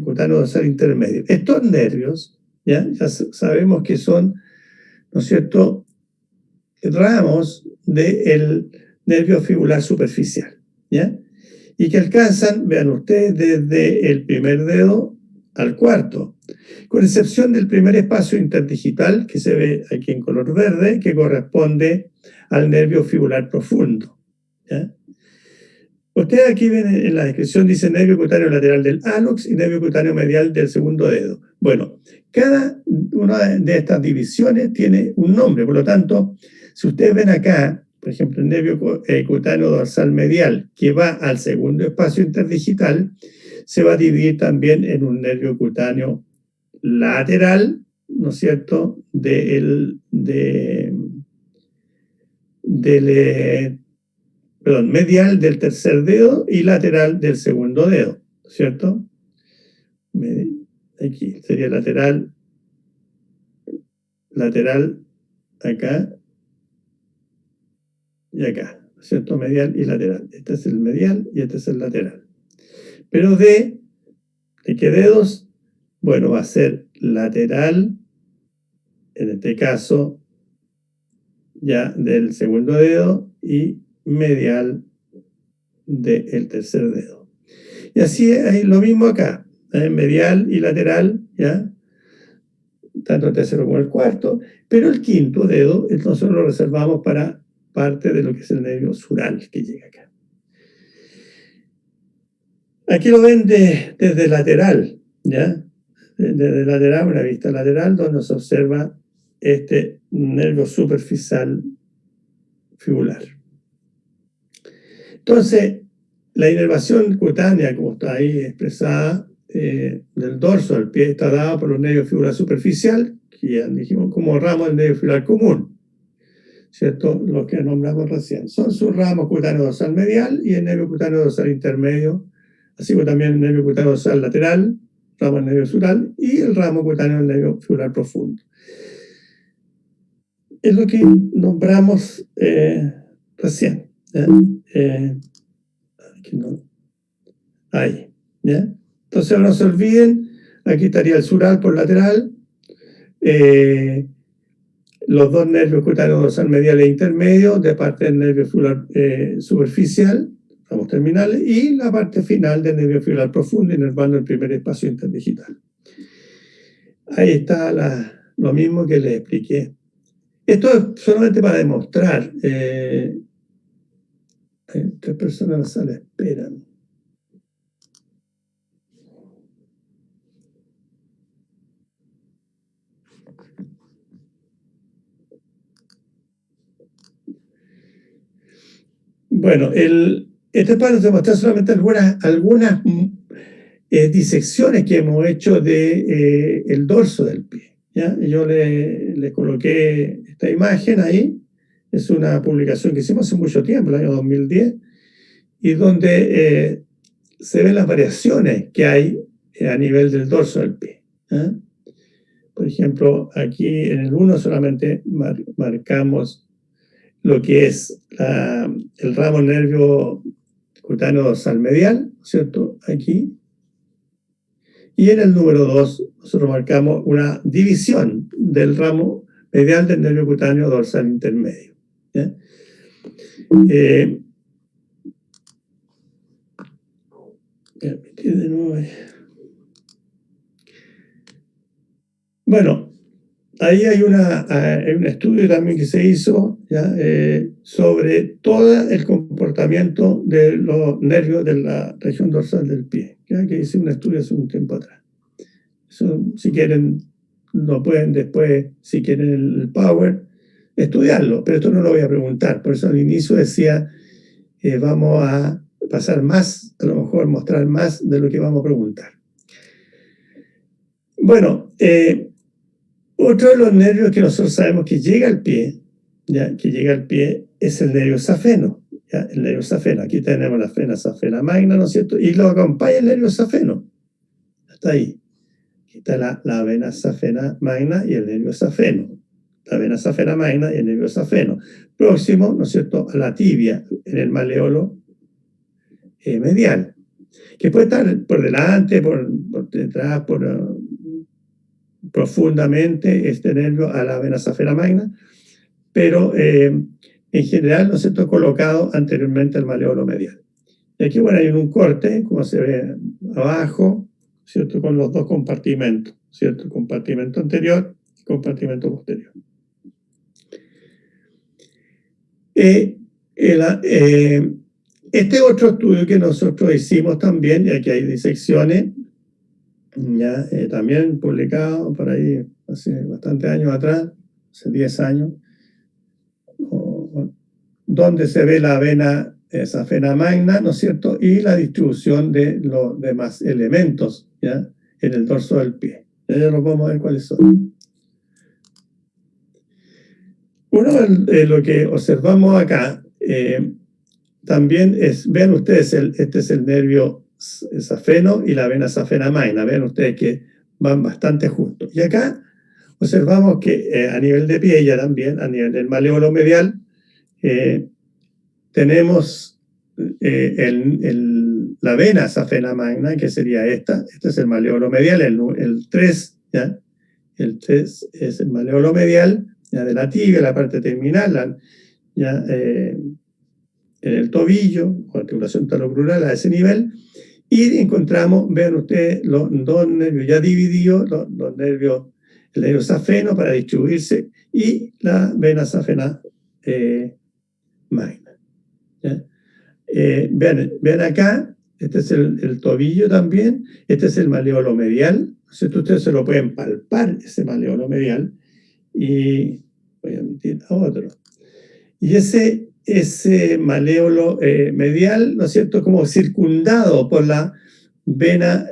cutáneo dorsal intermedio. Estos nervios, ya sabemos que son, ¿no es cierto?, ramos del nervio fibular superficial, ¿ya? Y que alcanzan, vean ustedes, desde el primer dedo al cuarto, con excepción del primer espacio interdigital que se ve aquí en color verde, que corresponde al nervio fibular profundo, ¿ya? Ustedes aquí ven en la descripción, dice nervio cutáneo lateral del hallux y nervio cutáneo medial del segundo dedo. Bueno, cada una de estas divisiones tiene un nombre, por lo tanto, si ustedes ven acá, por ejemplo, el nervio cutáneo dorsal medial, que va al segundo espacio interdigital, se va a dividir también en un nervio cutáneo lateral, ¿no es cierto?, medial del tercer dedo y lateral del segundo dedo, ¿cierto? Aquí sería lateral, acá y acá, ¿cierto? Medial y lateral. Este es el medial y este es el lateral. Pero ¿de qué dedos? Bueno, va a ser lateral, en este caso, ya del segundo dedo, y medial del tercer dedo. Y así hay lo mismo acá, medial y lateral, ¿ya? Tanto el tercero como el cuarto, pero el quinto dedo nosotros lo reservamos para parte de lo que es el nervio sural que llega acá. Aquí lo ven desde lateral, ¿ya? Desde lateral, una vista lateral, donde se observa este nervio superficial fibular. Entonces, la inervación cutánea, como está ahí expresada, del dorso del pie, está dada por los nervios fibular superficial, que ya dijimos como ramos del nervio fibular común, ¿cierto? Los que nombramos recién. Son sus ramos cutáneo dorsal medial y el nervio cutáneo dorsal intermedio, así como también el nervio cutáneo dorsal lateral, ramo del nervio sural, y el ramo cutáneo del nervio fibular profundo. Es lo que nombramos recién. Aquí no. Ahí, ¿ya? Entonces no se olviden, aquí estaría el sural por lateral, los dos nervios cutáneos dorsal medial e intermedio, de parte del nervio fibular superficial, ramos terminales, y la parte final del nervio fibular profundo, inervando el primer espacio interdigital. Ahí está lo mismo que les expliqué. Esto es solamente para demostrar. 3 personas en la sala esperan. Bueno, este es para demostrar solamente algunas disecciones que hemos hecho del dorso del pie, ¿ya? Yo le coloqué esta imagen ahí. Es una publicación que hicimos hace mucho tiempo, el año 2010, y donde se ven las variaciones que hay a nivel del dorso del pie, ¿eh? Por ejemplo, aquí en el 1 solamente marcamos lo que es el ramo nervio cutáneo dorsal medial, ¿cierto? Aquí. Y en el número 2 nosotros marcamos una división del ramo medial del nervio cutáneo dorsal intermedio, ¿ya? De nuevo. Bueno, ahí hay un estudio también que se hizo, ¿ya? Sobre todo el comportamiento de los nervios de la región dorsal del pie, ¿ya? Que hice un estudio hace un tiempo atrás. Eso, si quieren, lo pueden después, si quieren el Power, estudiarlo, pero esto no lo voy a preguntar. Por eso al inicio decía, vamos a pasar más, a lo mejor mostrar más de lo que vamos a preguntar. Bueno, otro de los nervios que nosotros sabemos que llega al pie, ¿ya? Que llega al pie, es el nervio safeno, ¿ya? El nervio safeno. Aquí tenemos la vena safena magna, ¿no es cierto? Y lo acompaña el nervio safeno. Hasta ahí. Aquí está la vena safena magna y el nervio safeno. La vena safena magna y el nervio safeno. Próximo, ¿no es cierto?, a la tibia, en el maleolo medial. que puede estar por delante, por detrás, profundamente este nervio a la vena safena magna, pero en general, ¿no es cierto?, colocado anteriormente al maleolo medial. Y aquí, bueno, hay un corte, como se ve abajo, ¿cierto?, con los dos compartimentos, ¿cierto?, el compartimento anterior y el compartimento posterior. Este otro estudio que nosotros hicimos también, y aquí hay disecciones, ya también publicado por ahí hace bastantes años atrás, hace 10 años, donde se ve la vena safena magna, ¿no es cierto?, y la distribución de los demás elementos, ¿ya?, en el dorso del pie. Ya lo vamos a ver cuáles son. Uno, lo que observamos acá, también es, vean ustedes, este es el nervio safeno y la vena safena magna. Vean ustedes que van bastante juntos. Y acá observamos que a nivel de pie, ya también a nivel del maleolo medial, tenemos la vena safena magna, que sería esta. Este es el maleolo medial, el 3, ¿ya? El 3 es el maleolo medial, ya de la tibia, la parte terminal, ya en el tobillo, o articulación talocrural a ese nivel, y encontramos, vean ustedes, los dos nervios ya divididos, los nervios, el nervio safeno para distribuirse, y la vena safena magna. Vean acá, este es el tobillo también, este es el maleolo medial, ¿cierto? Ustedes se lo pueden palpar, ese maleolo medial, y voy a emitir a otro. Y ese maleolo medial, ¿no es cierto?, como circundado por la vena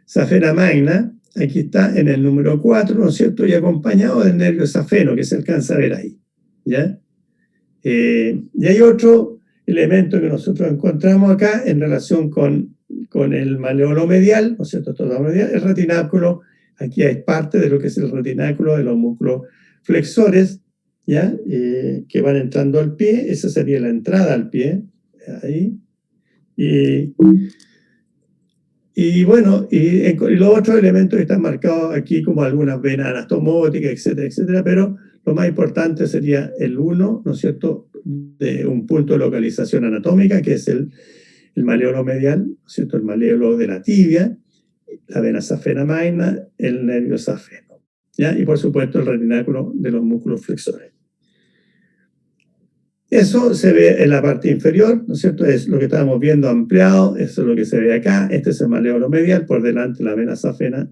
safena magna, aquí está en el número 4, ¿no es cierto?, y acompañado del nervio safeno, que se alcanza a ver ahí, ¿ya? Y hay otro elemento que nosotros encontramos acá en relación con el maleolo medial, ¿no es cierto?, todo medial, el retináculo. Aquí es parte de lo que es el retináculo de los músculos flexores, ¿ya? Que van entrando al pie. Esa sería la entrada al pie, ahí. Y bueno, y los otros elementos están marcados aquí como algunas venas anastomóticas, etcétera, etcétera, pero lo más importante sería el 1, ¿no es cierto?, de un punto de localización anatómica, que es el maleolo medial, ¿no es cierto?, el maleolo de la tibia, la vena safena magna, el nervio safeno, ¿ya? Y por supuesto el retináculo de los músculos flexores. Eso se ve en la parte inferior, ¿no es cierto? Es lo que estábamos viendo ampliado, eso es lo que se ve acá. Este es el maleolo medial, por delante la vena safena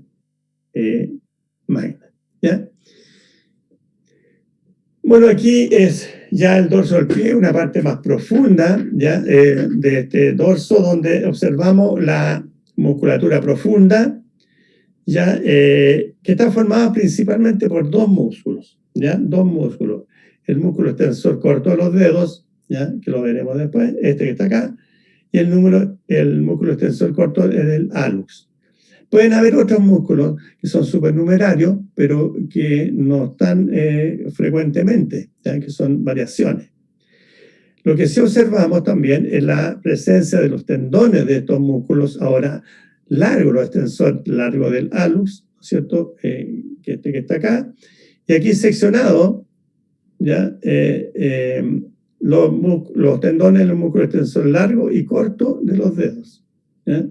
magna, ¿ya? Bueno, aquí es ya el dorso del pie, una parte más profunda, ¿ya? De este dorso, donde observamos la musculatura profunda, ¿ya? Que está formada principalmente por dos músculos, ¿ya? Dos músculos. El músculo extensor corto de los dedos, ¿ya?, que lo veremos después, este que está acá, y el músculo extensor corto del hallux. Pueden haber otros músculos que son supernumerarios, pero que no están frecuentemente, ¿ya?, que son variaciones. Lo que sí observamos también es la presencia de los tendones de estos músculos, ahora largo, el extensor largo del hallux, ¿no es cierto?, que está acá, y aquí seccionado, ¿ya? Los tendones del músculo extensor largo y corto de los dedos, ¿ya?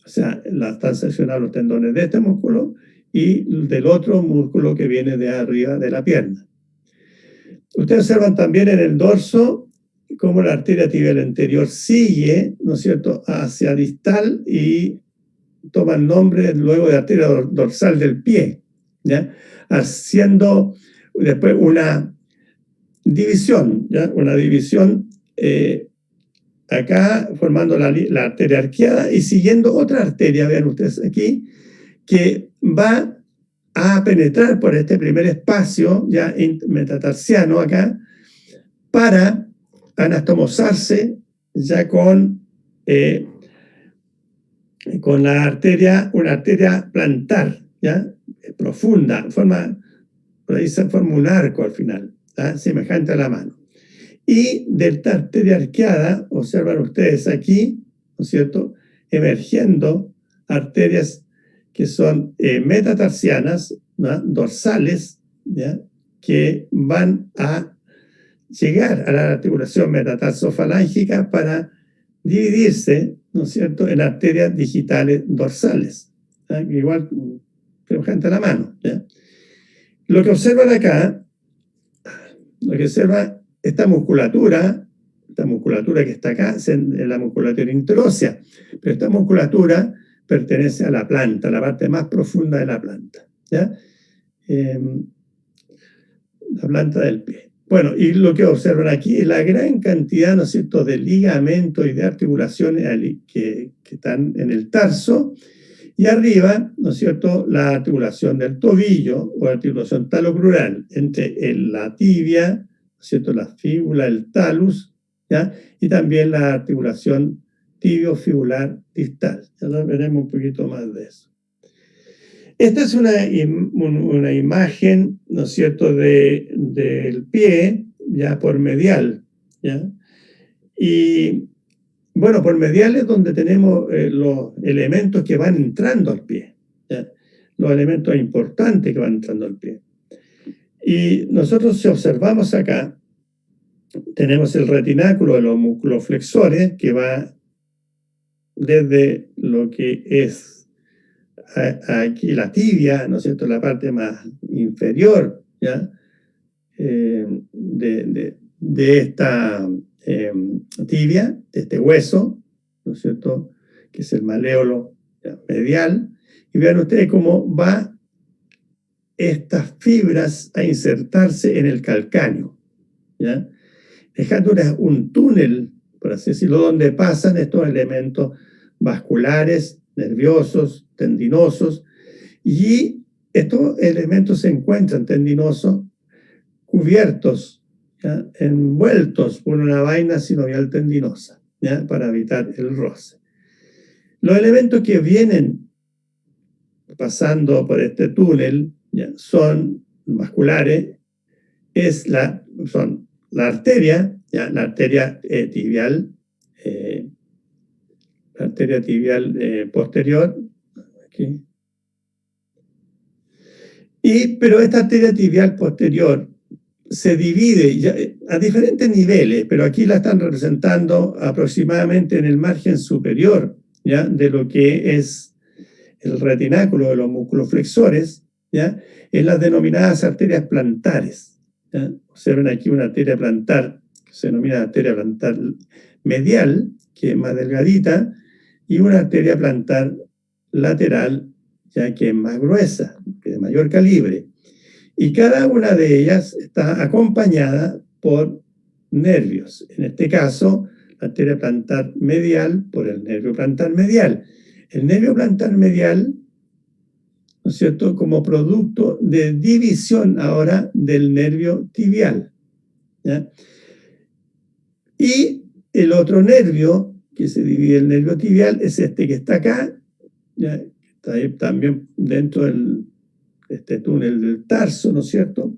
O sea, están seccionados los tendones de este músculo y del otro músculo que viene de arriba de la pierna. Ustedes observan también en el dorso cómo la arteria tibial anterior sigue, ¿no es cierto?, hacia distal y toma el nombre luego de arteria dorsal del pie, ¿ya?, haciendo después una división, ¿ya?, una división acá formando la arteria arqueada y siguiendo otra arteria, vean ustedes aquí, que va a penetrar por este primer espacio ya metatarsiano acá para anastomosarse ya con la arteria, una arteria plantar, ¿ya?, profunda, por ahí se forma un arco al final, ¿ya?, semejante a la mano. Y de esta arteria arqueada, observan ustedes aquí, ¿no es cierto?, emergiendo arterias que son metatarsianas, ¿no?, dorsales, ¿ya?, que van a llegar a la articulación metatarsofalángica para dividirse, ¿no es cierto?, en arterias digitales dorsales, ¿ya?, igual semejante a la mano, ¿ya? Lo que observan acá, lo que observa esta musculatura que está acá es en la musculatura interósea, pero esta musculatura pertenece a la planta, la parte más profunda de la planta, ¿ya? La planta del pie. Bueno, y lo que observan aquí es la gran cantidad, ¿no es cierto?, de ligamentos y de articulaciones que están en el tarso, y arriba, ¿no es cierto?, la articulación del tobillo o articulación talocrural entre la tibia, ¿no es cierto?, la fíbula, el talus, ¿ya?, y también la articulación tibiofibular distal. Ya lo veremos un poquito más de eso. Esta es una imagen, ¿no es cierto?, del pie, ya por medial, ¿ya? Y bueno, por medial es donde tenemos los elementos que van entrando al pie, ¿ya?, los elementos importantes que van entrando al pie. Y nosotros, si observamos acá, tenemos el retináculo de los musculoflexores que va desde lo que es aquí la tibia, ¿no es cierto?, la parte más inferior, ¿ya?, de esta tibia, de este hueso, ¿no es cierto?, que es el maléolo medial, y vean ustedes cómo va estas fibras a insertarse en el calcáneo, ¿ya?, dejando un túnel, por así decirlo, donde pasan estos elementos vasculares, nerviosos, tendinosos, y estos elementos se encuentran tendinosos cubiertos, ¿ya?, envueltos por una vaina sinovial tendinosa, ¿ya?, para evitar el roce. Los elementos que vienen pasando por este túnel, ¿ya?, son vasculares, son la arteria, ¿ya?, la arteria tibial, posterior, aquí. Pero esta arteria tibial posterior se divide ya, a diferentes niveles, pero aquí la están representando aproximadamente en el margen superior, ¿ya?, de lo que es el retináculo de los musculoflexores, ¿ya?, en las denominadas arterias plantares, ¿ya? Observen aquí una arteria plantar que se denomina arteria plantar medial, que es más delgadita, y una arteria plantar lateral, ya que es más gruesa, que es de mayor calibre. Y cada una de ellas está acompañada por nervios. En este caso, la arteria plantar medial por el nervio plantar medial. El nervio plantar medial, ¿no es cierto?, como producto de división ahora del nervio tibial, ¿ya? Y el otro nervio que se divide el nervio tibial es este que está acá, ¿ya?, está ahí también dentro de este túnel del tarso, ¿no es cierto?,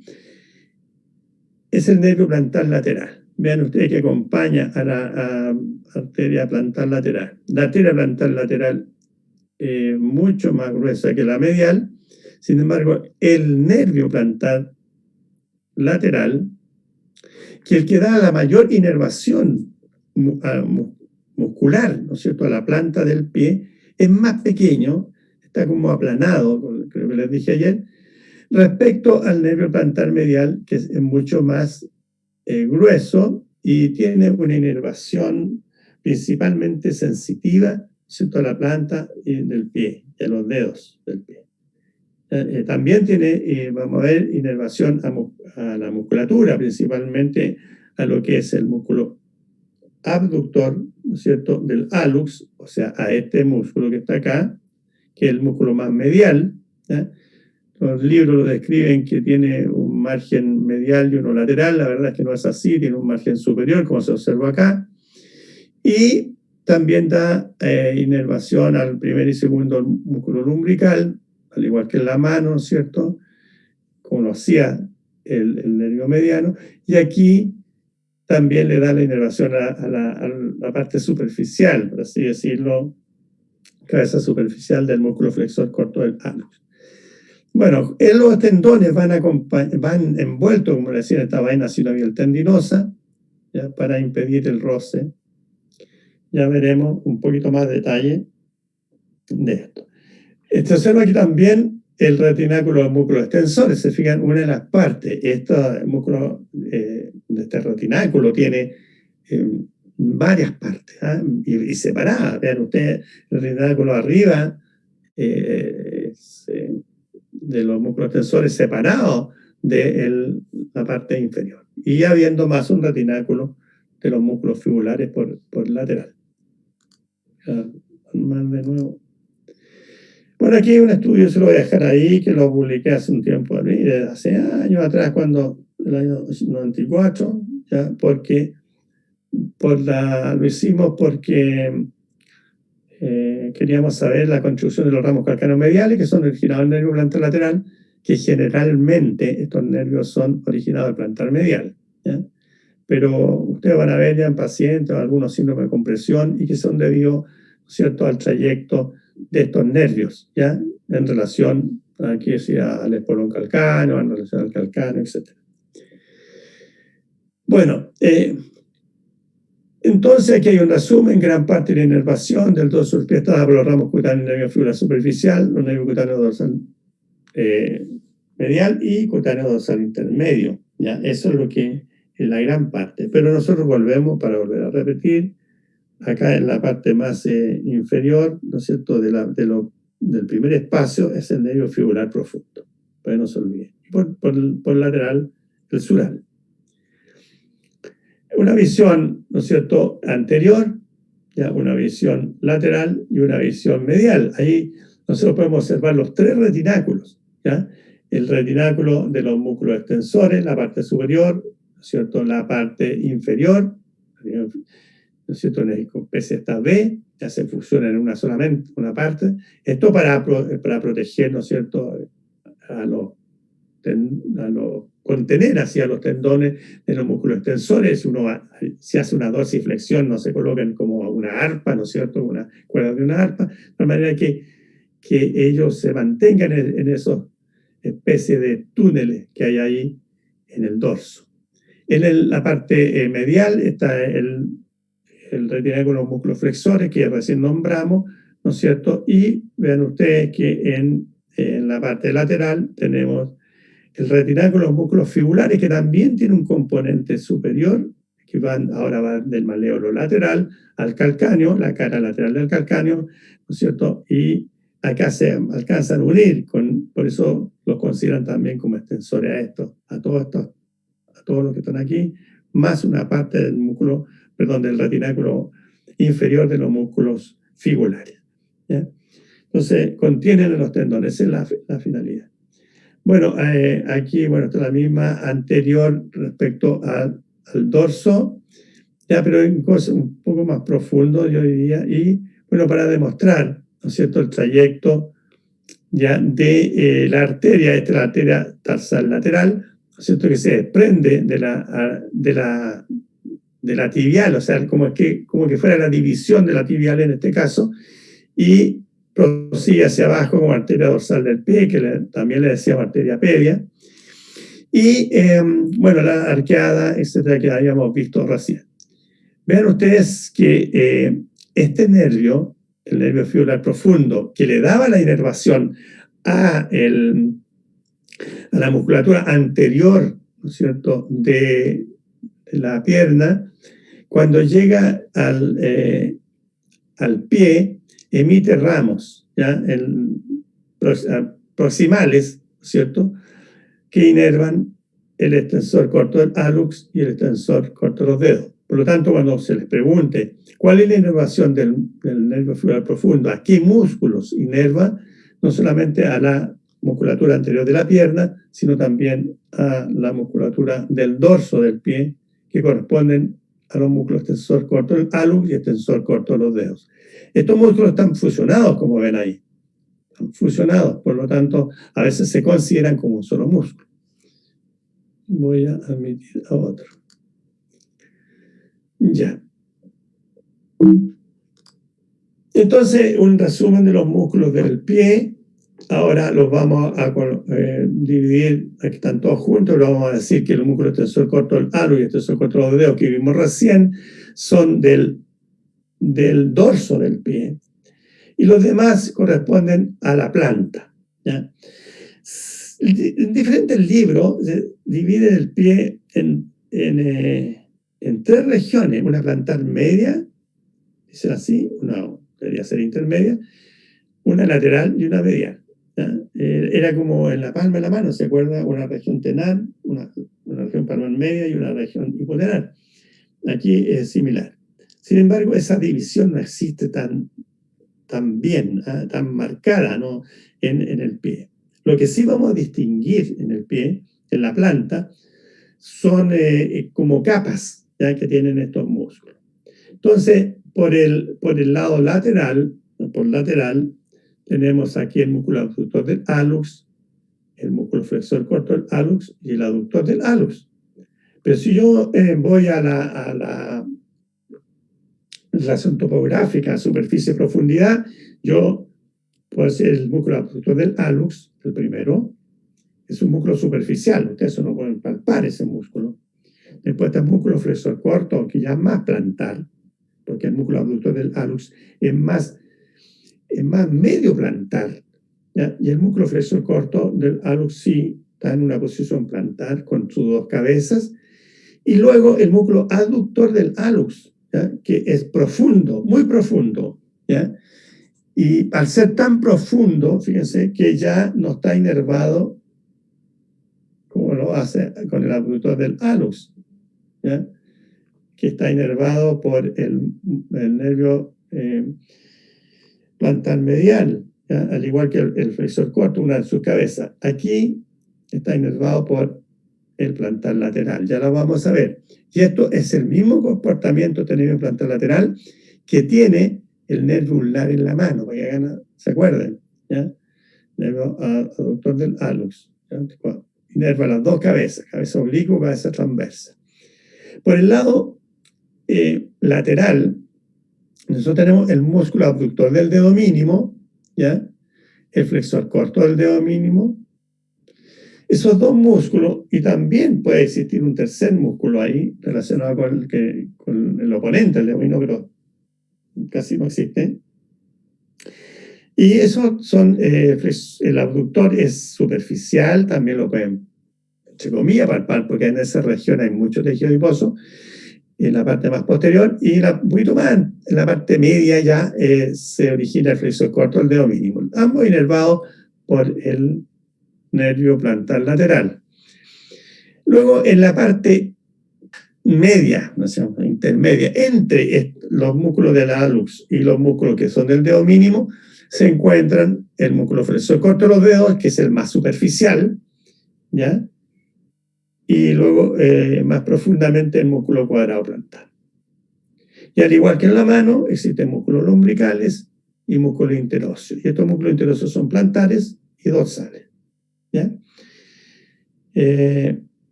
es el nervio plantar lateral. Vean ustedes que acompaña a la arteria plantar lateral. La arteria plantar lateral es mucho más gruesa que la medial. Sin embargo, el nervio plantar lateral, que es el que da la mayor inervación muscular, ¿no es cierto?, a la planta del pie, es más pequeño, está como aplanado, creo que les dije ayer, respecto al nervio plantar medial, que es mucho más grueso y tiene una inervación principalmente sensitiva, ¿cierto?, a la planta del pie, a los dedos del pie. También tiene, vamos a ver, inervación a la musculatura, principalmente a lo que es el músculo abductor, ¿no es cierto?, del hallux, o sea, a este músculo que está acá, que es el músculo más medial, ¿ya? Los libros lo describen que tiene un margen medial y uno lateral. La verdad es que no es así, tiene un margen superior, como se observa acá. Y también da inervación al primer y segundo músculo lumbrical, al igual que en la mano, ¿no es cierto?, como lo hacía el nervio mediano. Y aquí también le da la inervación a la parte superficial, por así decirlo, cabeza superficial del músculo flexor corto del hallux. Bueno, los tendones van envueltos, como le decía, en esta vaina sinovial tendinosa, ¿ya? Para impedir el roce. Ya veremos un poquito más detalle de esto. Se observa aquí también el retináculo del músculo extensor. Se fijan, una de las partes, este músculo de este retináculo tiene varias partes, ¿eh? y separadas. Vean ustedes, el retináculo arriba de los músculos extensores separados de la parte inferior. Y habiendo más un retináculo de los músculos fibulares por lateral. Más de nuevo. Bueno, aquí hay un estudio, se lo voy a dejar ahí, que lo publiqué hace un tiempo, hace años atrás, el año 94, ¿ya? Lo hicimos porque queríamos saber la construcción de los ramos calcáneos mediales, que son originados del nervio plantar lateral, que generalmente estos nervios son originados del plantar medial, ¿ya? Pero ustedes van a ver ya en pacientes algunos síndromes de compresión y que son debido, ¿cierto?, al trayecto de estos nervios, ¿ya? En relación, aquí decía, al espolón calcáneo, en relación al calcáneo, etc. Bueno, entonces aquí hay un resumen. Gran parte de la inervación del dorso del pie está dada por los ramos cutáneos nervio fibular superficial, los nervios cutáneos dorsal medial y cutáneo dorsal intermedio, ¿ya? Eso es lo que es la gran parte. Pero nosotros volvemos, para volver a repetir, acá en la parte más inferior, ¿no es cierto?, del primer espacio es el nervio fibular profundo, para que no se olvide. Por lateral, el sural. Una visión, ¿no es cierto?, anterior, ¿ya? Una visión lateral y una visión medial. Ahí nosotros podemos observar los tres retináculos, ¿ya? El retináculo de los músculos extensores, la parte superior, ¿no es cierto?, la parte inferior, ¿no es cierto?, en la especie esta B, ya se fusiona en una parte. Esto para proteger, ¿no es cierto?, contener hacia los tendones de los músculos extensores. Si hace una dorsiflexión, no se colocan como una arpa, ¿no es cierto?, una cuerda de una arpa, de manera que ellos se mantengan en esos especie de túneles que hay ahí en el dorso. En la parte medial está el retináculo de los músculos flexores, que recién nombramos, ¿no es cierto? Y vean ustedes que en la parte lateral tenemos el retináculo de los músculos fibulares, que también tiene un componente superior, que ahora va del maléolo lateral al calcáneo, la cara lateral del calcáneo, ¿no es cierto? Y acá se alcanzan a unir, por eso los consideran también como extensores a todos los que están aquí, más una parte del retináculo inferior de los músculos fibulares, ¿ya? Entonces, contienen los tendones, esa es la finalidad. Bueno, aquí, está la misma anterior respecto al dorso, ya, pero en cosas un poco más profundo, yo diría, y para demostrar, ¿no es cierto?, el trayecto ya de la arteria, la arteria tarsal lateral, ¿no es cierto?, que se desprende de la tibial, o sea, como que fuera la división de la tibial en este caso, y prosigue hacia abajo como arteria dorsal del pie, que también le decíamos arteria pedia, y la arqueada, etcétera, que habíamos visto recién. Vean ustedes que este nervio, el nervio fibular profundo, que le daba la inervación a la musculatura anterior, ¿no es cierto?, de la pierna, cuando llega al pie, emite ramos, ¿ya?, proximales, ¿cierto?, que inervan el extensor corto del hallux y el extensor corto de los dedos. Por lo tanto, cuando se les pregunte cuál es la inervación del nervio fibular profundo, a qué músculos inerva, no solamente a la musculatura anterior de la pierna, sino también a la musculatura del dorso del pie, que corresponden a los músculos extensor corto del hallux y extensor corto de los dedos. Estos músculos están fusionados, como ven ahí. Están fusionados, por lo tanto, a veces se consideran como un solo músculo. Voy a admitir a otro. Ya. Entonces, un resumen de los músculos del pie. Ahora los vamos a dividir, aquí están todos juntos, pero vamos a decir que el músculo extensor corto del halo y el extensor corto de los dedos que vimos recién son del dorso del pie. Y los demás corresponden a la planta, ¿ya? En diferentes libros dividen el pie en 3 regiones, una plantar media, dice así, una debería ser intermedia, una lateral y una medial. Era como en la palma de la mano, ¿se acuerda? Una región tenar, una región palmar media y una región hipotenar. Aquí es similar. Sin embargo, esa división no existe tan bien, tan marcada, ¿no? en el pie. Lo que sí vamos a distinguir en el pie, en la planta, son como capas, ¿ya? Que tienen estos músculos. Entonces, por el lado lateral, tenemos aquí el músculo abductor del hallux, el músculo flexor corto del hallux y el aductor del hallux. Pero si yo voy a la relación topográfica, superficie, profundidad, yo puedo decir el músculo abductor del hallux, el primero, es un músculo superficial, ustedes no pueden palpar ese músculo. Después está el músculo flexor corto, que ya es más plantar, porque el músculo abductor del hallux es más medio plantar, ¿ya? Y el músculo flexor corto del hallux sí está en una posición plantar con sus 2 cabezas. Y luego el músculo aductor del hallux, ¿ya? Que es profundo, muy profundo, ¿ya? Y al ser tan profundo, fíjense que ya no está inervado como lo hace con el abductor del hallux, ¿ya? Que está inervado por el nervio plantar medial, ¿ya? Al igual que el flexor corto, una de sus cabezas. Aquí está inervado por el plantar lateral, ya lo vamos a ver. Y esto es el mismo comportamiento tenido en plantar lateral que tiene el nervio ulnar en la mano, para que se acuerden, ¿ya? Nervio aductor del hallux, ¿ya? Inerva las 2 cabezas, cabeza oblicua, cabeza transversa. Por el lado lateral, nosotros tenemos el músculo abductor del dedo mínimo, ¿ya? El flexor corto del dedo mínimo. Esos 2 músculos, y también puede existir un tercer músculo ahí relacionado con el oponente, el dedo mínimo, pero casi no existe. Y esos son, el abductor es superficial, también lo pueden, entre comillas, palpar, porque en esa región hay mucho tejido adiposo, en la parte más posterior, y un poquito más en la parte media ya se origina el flexor corto del dedo mínimo. Ambos inervados por el nervio plantar lateral. Luego, en la parte media, no sé, intermedia, entre los músculos del hallux y los músculos que son del dedo mínimo, se encuentran el músculo flexor corto de los dedos, que es el más superficial, ¿ya? Y luego, más profundamente, el músculo cuadrado plantar. Y al igual que en la mano, existen músculos lumbricales y músculos interóseos. Y estos músculos interóseos son plantares y dorsales, ¿ya?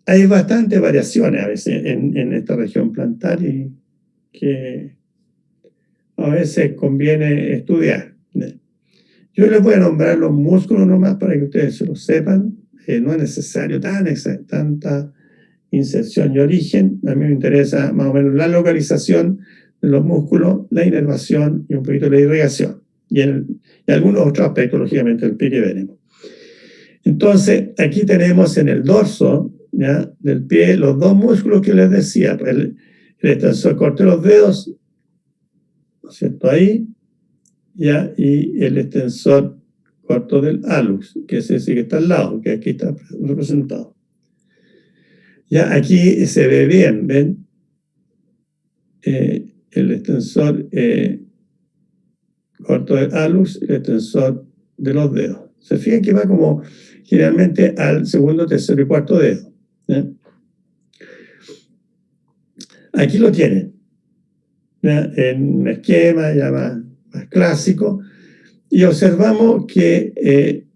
Hay bastantes variaciones a veces en esta región plantar y que a veces conviene estudiar. Yo les voy a nombrar los músculos nomás para que ustedes se lo sepan. No es necesario tanta inserción y origen. A mí me interesa más o menos la localización de los músculos, la inervación y un poquito la irrigación. Y algunos otros aspectos, lógicamente, del pie que veremos. Entonces, aquí tenemos en el dorso, ¿ya?, del pie los 2 músculos que les decía, el extensor corto de los dedos, ¿no es cierto? Ahí, ¿ya? Y el extensor corto del hallux, que es ese que está al lado, que aquí está representado. Ya aquí se ve bien, ¿ven? El extensor corto del hallux, el extensor de los dedos. Se fijan que va como generalmente al segundo, tercero y cuarto dedo, ¿eh? Aquí lo tienen, ¿ya?, en un esquema ya más clásico, y observamos que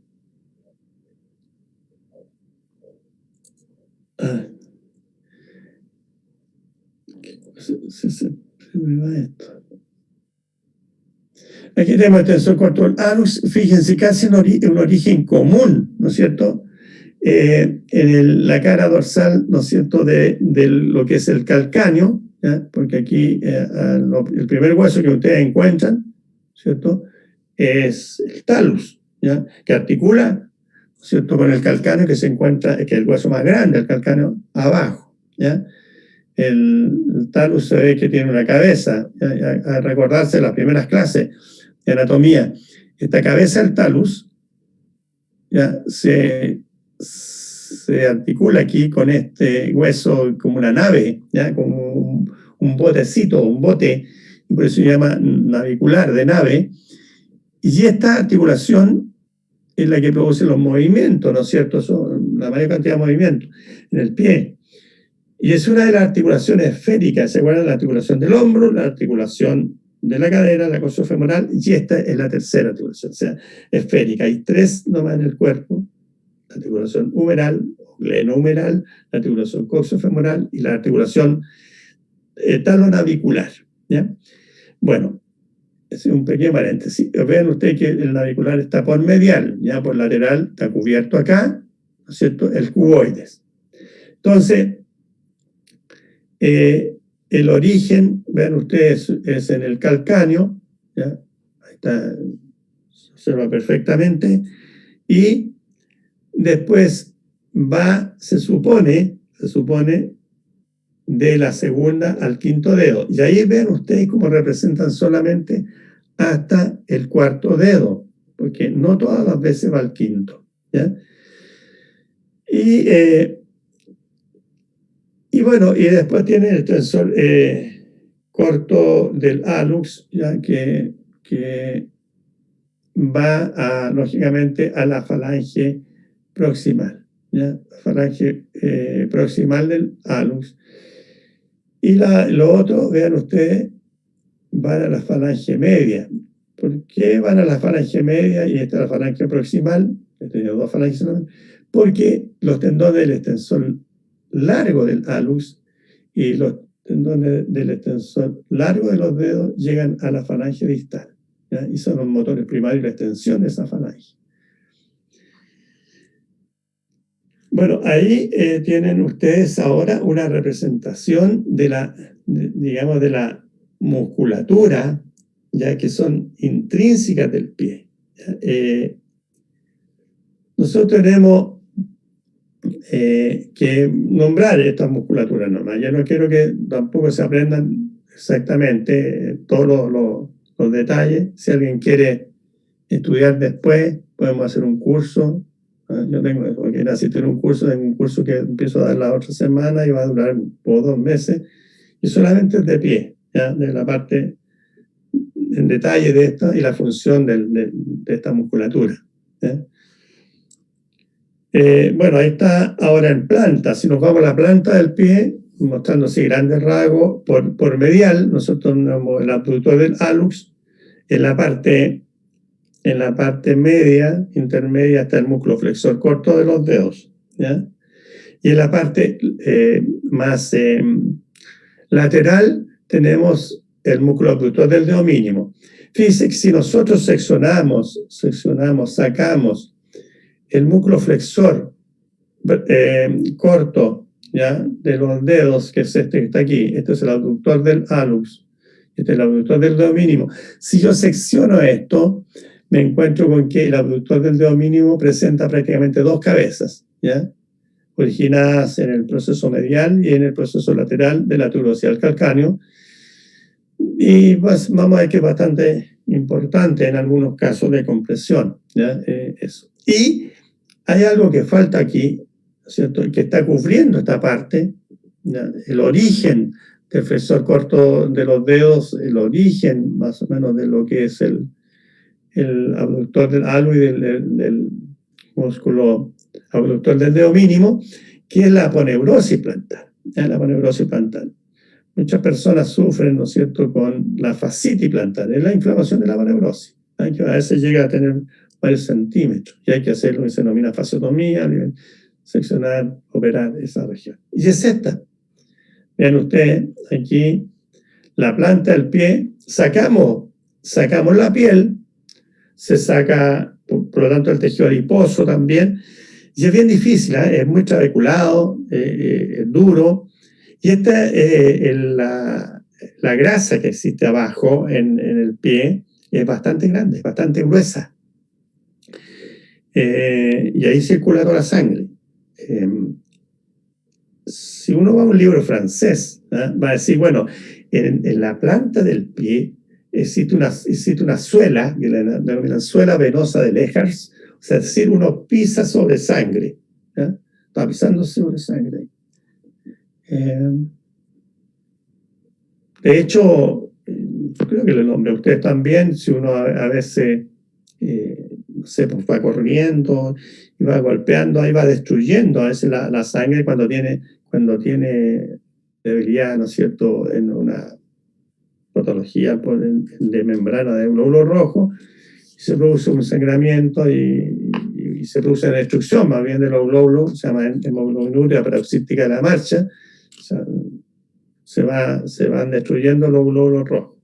Se me va esto. Aquí tenemos el tensor corto del alux, fíjense, casi un origen común, ¿no es cierto? En la cara dorsal, ¿no es cierto?, de lo que es el calcáneo, ¿ya? Porque aquí el primer hueso que ustedes encuentran, ¿cierto?, es el talus, ¿ya?, que articula, ¿no es cierto?, con el calcáneo que se encuentra, que es el hueso más grande, el calcáneo abajo, ¿ya? El talus se ve que tiene una cabeza, a recordarse las primeras clases de anatomía. Esta cabeza del talus ya se articula aquí con este hueso como una nave, ya como un botecito, un bote, y por eso se llama navicular de nave. Y esta articulación es la que produce los movimientos, ¿no es cierto? Son la mayor cantidad de movimientos en el pie. Y es una de las articulaciones esféricas. ¿Se acuerdan? La articulación del hombro, la articulación de la cadera, la coxofemoral, y esta es la tercera articulación, o sea, esférica. Hay tres nomás en el cuerpo: la articulación humeral, glenohumeral, la articulación coxofemoral y la articulación talonavicular, ¿ya? Bueno, ese es un pequeño paréntesis. Vean ustedes que el navicular está por medial, ya por lateral está cubierto acá, ¿no es cierto?, el cuboides. Entonces, el origen, vean ustedes, es en el calcáneo, ¿ya? Ahí está, se observa perfectamente, y después se supone, de la segunda al quinto dedo. Y ahí ven ustedes cómo representan solamente hasta el cuarto dedo, porque no todas las veces va al quinto, ¿ya? Y bueno, y después tiene el tensor corto del alux, ya que va lógicamente a la falange proximal, ¿ya? La falange proximal del alux. Y lo otro, vean ustedes, van a la falange media. ¿Por qué van a la falange media y esta es la falange proximal? He tenido dos falanges, porque los tendones del extensor largo del alux y los tendones del extensor largo de los dedos llegan a la falange distal, ¿ya? Y son los motores primarios y la extensión de esa falange. Bueno, ahí tienen ustedes ahora una representación de la musculatura, ya que son intrínsecas del pie. Nosotros tenemos que nombrar estas musculaturas nomás. Ya no quiero que tampoco se aprendan exactamente todos los detalles. Si alguien quiere estudiar después, podemos hacer un curso. Yo quiero asistir a un curso que empiezo a dar la otra semana y va a durar por 2 meses. Y solamente es de pie, ¿ya? De la parte en detalle de esta y la función de esta musculatura, ¿ya? Bueno, ahí está ahora en planta. Si nos vamos a la planta del pie, mostrando así grandes rasgos, por medial, nosotros tenemos el abductor del alux. En la parte media, intermedia, está el músculo flexor corto de los dedos, ¿ya? Y en la parte más lateral tenemos el músculo abductor del dedo mínimo. Fíjense que si nosotros sacamos el músculo flexor corto, ¿ya?, de los dedos, que es este que está aquí, este es el abductor del alux, este es el abductor del dedo mínimo. Si yo secciono esto, me encuentro con que el abductor del dedo mínimo presenta prácticamente dos cabezas, ¿ya?, originadas en el proceso medial y en el proceso lateral de la tuberosidad del calcáneo. Y pues vamos a ver que es bastante importante en algunos casos de compresión, ¿ya? Eso. Y hay algo que falta aquí, ¿cierto?, que está cubriendo esta parte, ¿ya? El origen del flexor corto de los dedos, el origen más o menos de lo que es el abductor del alux y del músculo abductor del dedo mínimo, que es la aponeurosis plantar, ¿ya? La aponeurosis plantar. Muchas personas sufren, ¿no es cierto?, con la fascitis plantar, es la inflamación de la aponeurosis, ¿ya?, que a veces llega a tener varios centímetros, y hay que hacer lo que se denomina fasciotomía, seccionar, operar esa región. Y es esta. Vean ustedes, aquí la planta del pie, sacamos la piel, se saca, por lo tanto, el tejido adiposo también, y es bien difícil, es muy trabeculado, es duro, y esta la grasa que existe abajo en el pie es bastante grande, es bastante gruesa, y ahí circula toda la sangre. Si uno va a un libro francés, va a decir, bueno, en la planta del pie existe una suela, que la denominan suela venosa de Lehars, o sea, es decir, uno pisa sobre sangre. Está pisando sobre sangre. De hecho, yo creo que lo nombré a ustedes también, si uno a veces, no sé, pues va corriendo y va golpeando, ahí va destruyendo a veces la sangre cuando tiene debilidad, ¿no es cierto?, en una patología de membrana de glóbulo rojo, se produce un sangramiento y se produce una destrucción más bien de los glóbulos, se llama hemoglobinuria paroxística de la marcha, o sea, se van destruyendo los glóbulos rojos.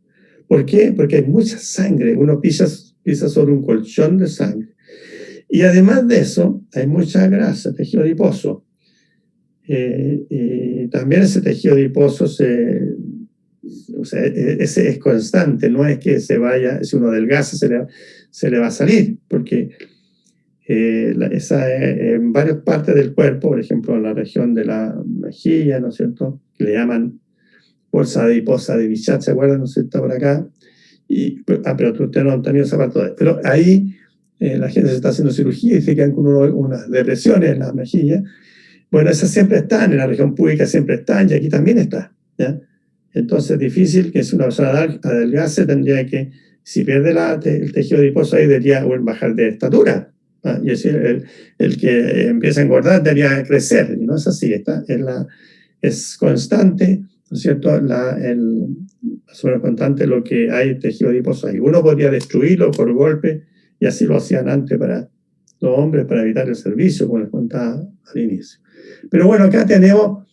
¿Por qué? Porque hay mucha sangre, uno pisa sobre un colchón de sangre. Y además de eso, hay mucha grasa, tejido adiposo. Y también ese tejido adiposo ese es constante, no es que se vaya, si uno adelgaza se le va a salir, porque en varias partes del cuerpo, por ejemplo en la región de la mejilla, ¿no es cierto?, que le llaman bolsa adiposa de Bichat, ¿se acuerdan? ¿No es cierto? Por acá. Pero ustedes no han tenido esa parte todavía. Pero ahí la gente se está haciendo cirugía y se quedan con unas depresiones en la mejilla. Bueno, esas siempre están, en la región pública siempre están, y aquí también está, ¿ya? Entonces es difícil que si una persona adelgace, tendría que, si pierde el tejido adiposo ahí, debería bajar de estatura. Y es decir, el que empieza a engordar debería crecer, y no es así, es constante, ¿no es cierto? Es constante lo que hay tejido adiposo ahí. Uno podría destruirlo por golpe, y así lo hacían antes para los hombres, para evitar el servicio, como les contaba al inicio. Pero bueno, acá tenemos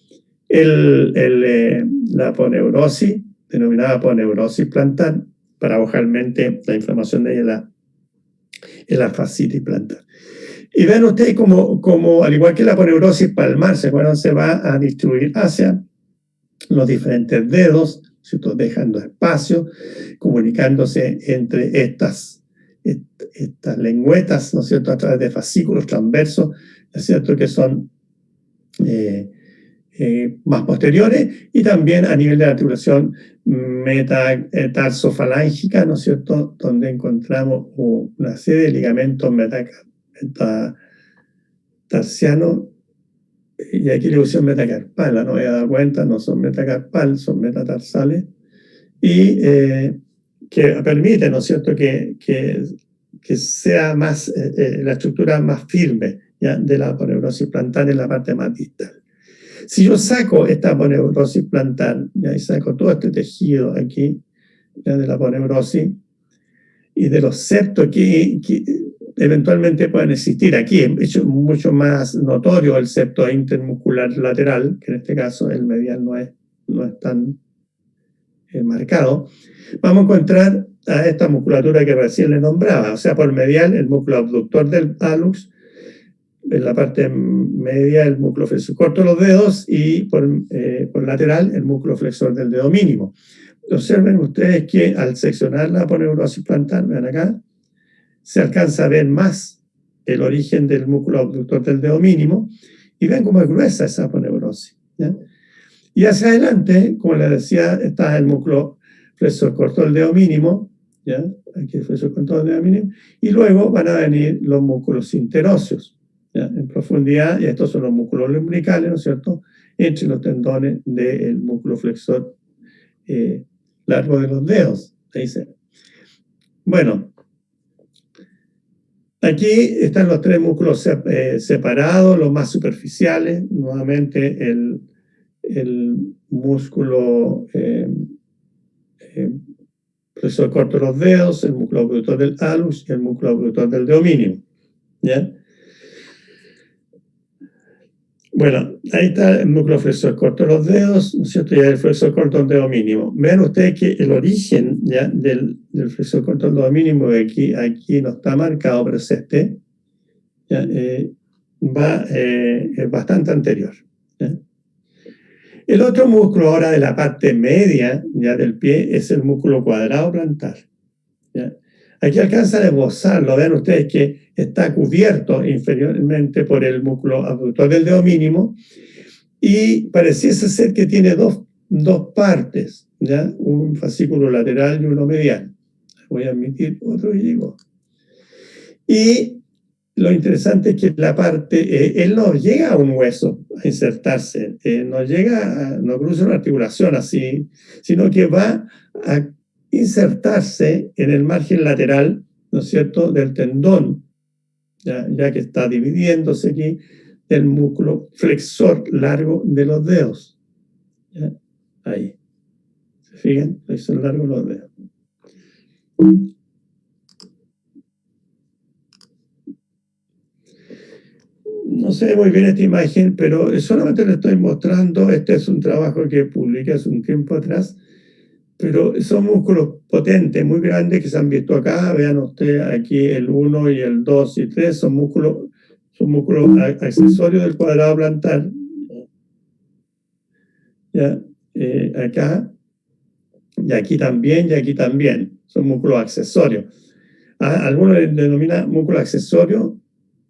la aponeurosis, denominada aponeurosis plantar, paradojalmente la inflamación de ella es la fascitis plantar. Y ven ustedes como al igual que la aponeurosis palmar, se va a distribuir hacia los diferentes dedos, ¿cierto?, dejando espacio, comunicándose entre estas lengüetas, ¿no es cierto?, a través de fascículos transversos, ¿no es cierto?, que son más posteriores, y también a nivel de la articulación metatarsofalángicas, ¿no es cierto?, donde encontramos una serie de ligamentos metatarsianos, y aquí le pusieron metacarpal, no me había dado cuenta, no son metacarpal, son metatarsales, y que permite, ¿no es cierto?, que sea más, la estructura más firme, ¿ya?, de la aponeurosis plantar en la parte más distal. Si yo saco esta aponeurosis plantar, ¿ya?, y saco todo este tejido aquí, ¿ya?, de la aponeurosis, y de los septos que eventualmente pueden existir aquí, es mucho más notorio el septo intermuscular lateral, que en este caso el medial no es tan marcado, vamos a encontrar a esta musculatura que recién le nombraba, o sea, por medial el músculo abductor del hallux, en la parte media el músculo flexor corto de los dedos, y por lateral el músculo flexor del dedo mínimo. Observen ustedes que al seccionar la aponeurosis plantar, vean acá, se alcanza a ver más el origen del músculo abductor del dedo mínimo, y ven cómo es gruesa esa aponeurosis, ¿ya? Y hacia adelante, como les decía, está el músculo flexor corto del dedo mínimo, ¿ya?, aquí el flexor corto del dedo mínimo, y luego van a venir los músculos interóseos, ¿ya?, en profundidad, y estos son los músculos lumbricales, ¿no es cierto?, entre los tendones del músculo flexor largo de los dedos. Ahí se. Bueno, aquí están los tres músculos separados, los más superficiales, nuevamente el músculo flexor corto de los dedos, el músculo abductor del hallux y el músculo abductor del dedo mínimo, ¿ya? Bueno, ahí está el núcleo flexor corto de los dedos, ¿no es cierto? Y el flexor corto del dedo mínimo. Vean ustedes que el origen ya del flexor corto del dedo mínimo, aquí no está marcado, pero es este, ya, es bastante anterior. ¿Ya? El otro músculo ahora de la parte media ya del pie es el músculo cuadrado plantar. ¿Ya? Aquí alcanzan a esbozarlo, vean ustedes que está cubierto inferiormente por el músculo abductor del dedo mínimo y pareciese ser que tiene dos partes, ¿ya? Un fascículo lateral y uno medial. Voy a admitir otro y llegó. Y lo interesante es que la parte, él no llega a un hueso a insertarse, no cruza una articulación así, sino que va a insertarse en el margen lateral, ¿no es cierto?, del tendón, ya que está dividiéndose aquí del músculo flexor largo de los dedos. ¿Ya? Ahí. ¿Se fijan? Flexor largo de los dedos. No se ve muy bien esta imagen, pero solamente le estoy mostrando. Este es un trabajo que publiqué hace un tiempo atrás, pero son músculos potentes, muy grandes, que se han visto acá. Vean ustedes aquí el 1 y el 2 y 3, son músculos accesorios del cuadrado plantar. ¿Ya? Acá, y aquí también, son músculos accesorios. Algunos le denominan músculo accesorio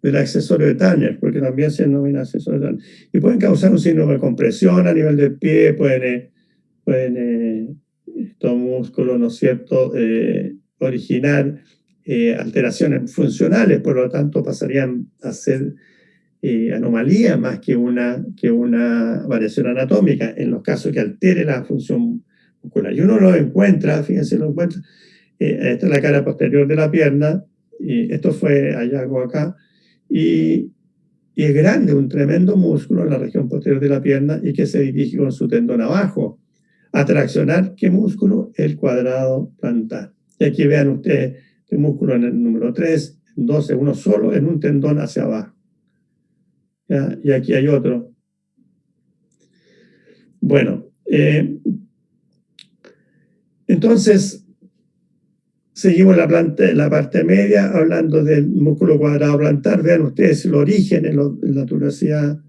del accesorio de Tanner, porque también se denomina accesorio de Tanner. Y pueden causar un síndrome de compresión a nivel del pie, pueden estos músculos, ¿no es cierto?, originar alteraciones funcionales, por lo tanto pasarían a ser anomalía más que una variación anatómica, en los casos que altere la función muscular. Y uno lo encuentra, fíjense, lo encuentra, esta es la cara posterior de la pierna, y esto fue hallazgo acá, y es grande, un tremendo músculo en la región posterior de la pierna y que se dirige con su tendón abajo a traccionar, ¿qué músculo? El cuadrado plantar. Y aquí vean ustedes que músculo en el número 3, 12, uno solo en un tendón hacia abajo. ¿Ya? Y aquí hay otro. Bueno, entonces seguimos la parte media hablando del músculo cuadrado plantar. Vean ustedes el origen en la tuberosidad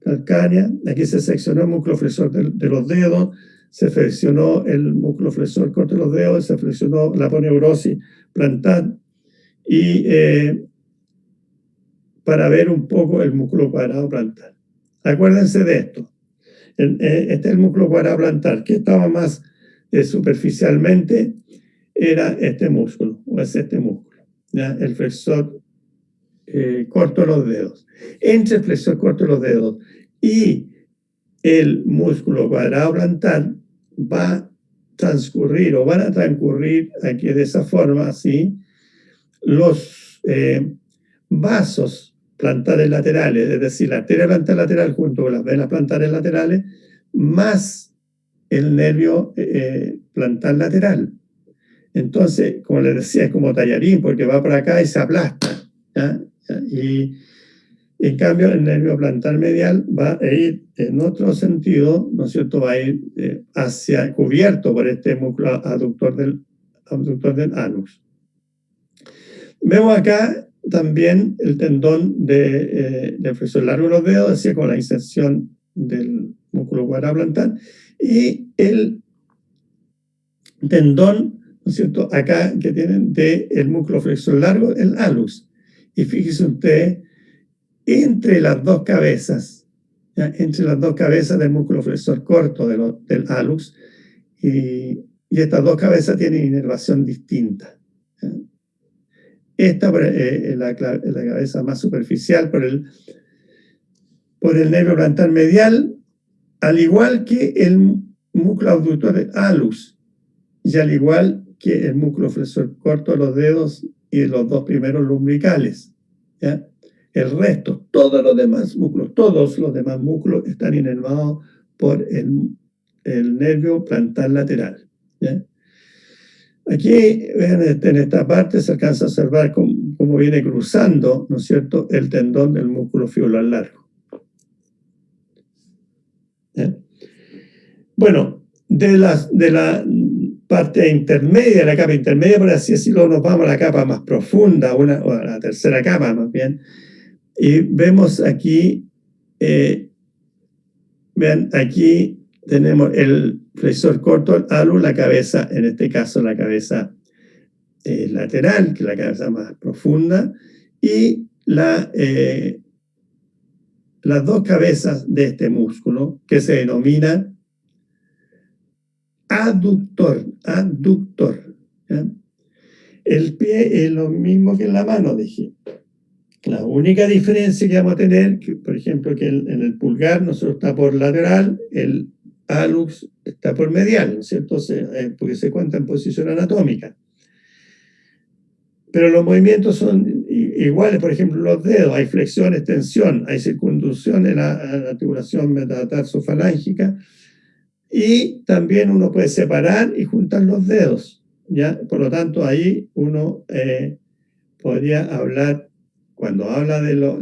calcánea. Aquí se seccionó el músculo flexor de los dedos, se flexionó el músculo flexor corto de los dedos, se flexionó la aponeurosis plantar y para ver un poco el músculo cuadrado plantar. Acuérdense de esto. Este es el músculo cuadrado plantar, que estaba más superficialmente, era este músculo, o es este músculo, ¿ya? El flexor corto de los dedos. Entre el flexor corto de los dedos y el músculo cuadrado plantar va a transcurrir, o van a transcurrir aquí de esa forma, así, los vasos plantares laterales, es decir, la arteria plantar lateral junto con las venas plantares laterales, más el nervio plantar lateral. Entonces, como les decía, es como tallarín, porque va por acá y se aplasta. ¿Ya? Y en cambio, el nervio plantar medial va a ir en otro sentido, ¿no es cierto? Va a ir hacia, cubierto por este músculo abductor del anus. Vemos acá también el tendón del flexor largo de los dedos, así con la inserción del músculo cuadrado plantar, y el tendón, ¿no es cierto?, acá que tienen del músculo flexor largo, el hallux. Y fíjese usted, entre las dos cabezas, ¿ya? Entre las dos cabezas del músculo flexor corto del hallux, y estas dos cabezas tienen inervación distinta. ¿Ya? Esta es la cabeza más superficial por el nervio plantar medial, al igual que el músculo abductor del hallux, y al igual que el músculo flexor corto de los dedos y de los dos primeros lumbricales. ¿Ya? El resto, todos los demás músculos están inervados por el nervio plantar lateral. ¿Ya? Aquí, vean, en esta parte se alcanza a observar cómo viene cruzando, ¿no es cierto?, el tendón del músculo fibular largo. Bueno, de la parte intermedia, la capa intermedia, por así decirlo, nos vamos a la capa más profunda, o a la tercera capa más bien, y vemos aquí, vean, aquí tenemos el flexor corto, el alus, la cabeza, en este caso la cabeza lateral, que es la cabeza más profunda, y las dos cabezas de este músculo, que se denomina aductor. ¿Ya? El pie es lo mismo que en la mano, dije. La única diferencia que vamos a tener, que, por ejemplo, que en el pulgar nosotros está por lateral, el alux está por medial, ¿no es cierto? Porque se cuenta en posición anatómica. Pero los movimientos son iguales, por ejemplo, los dedos, hay flexión, extensión, hay circunducción en la articulación metatarsofalángica, y también uno puede separar y juntar los dedos, ¿ya? Por lo tanto, ahí uno podría hablar, cuando habla de los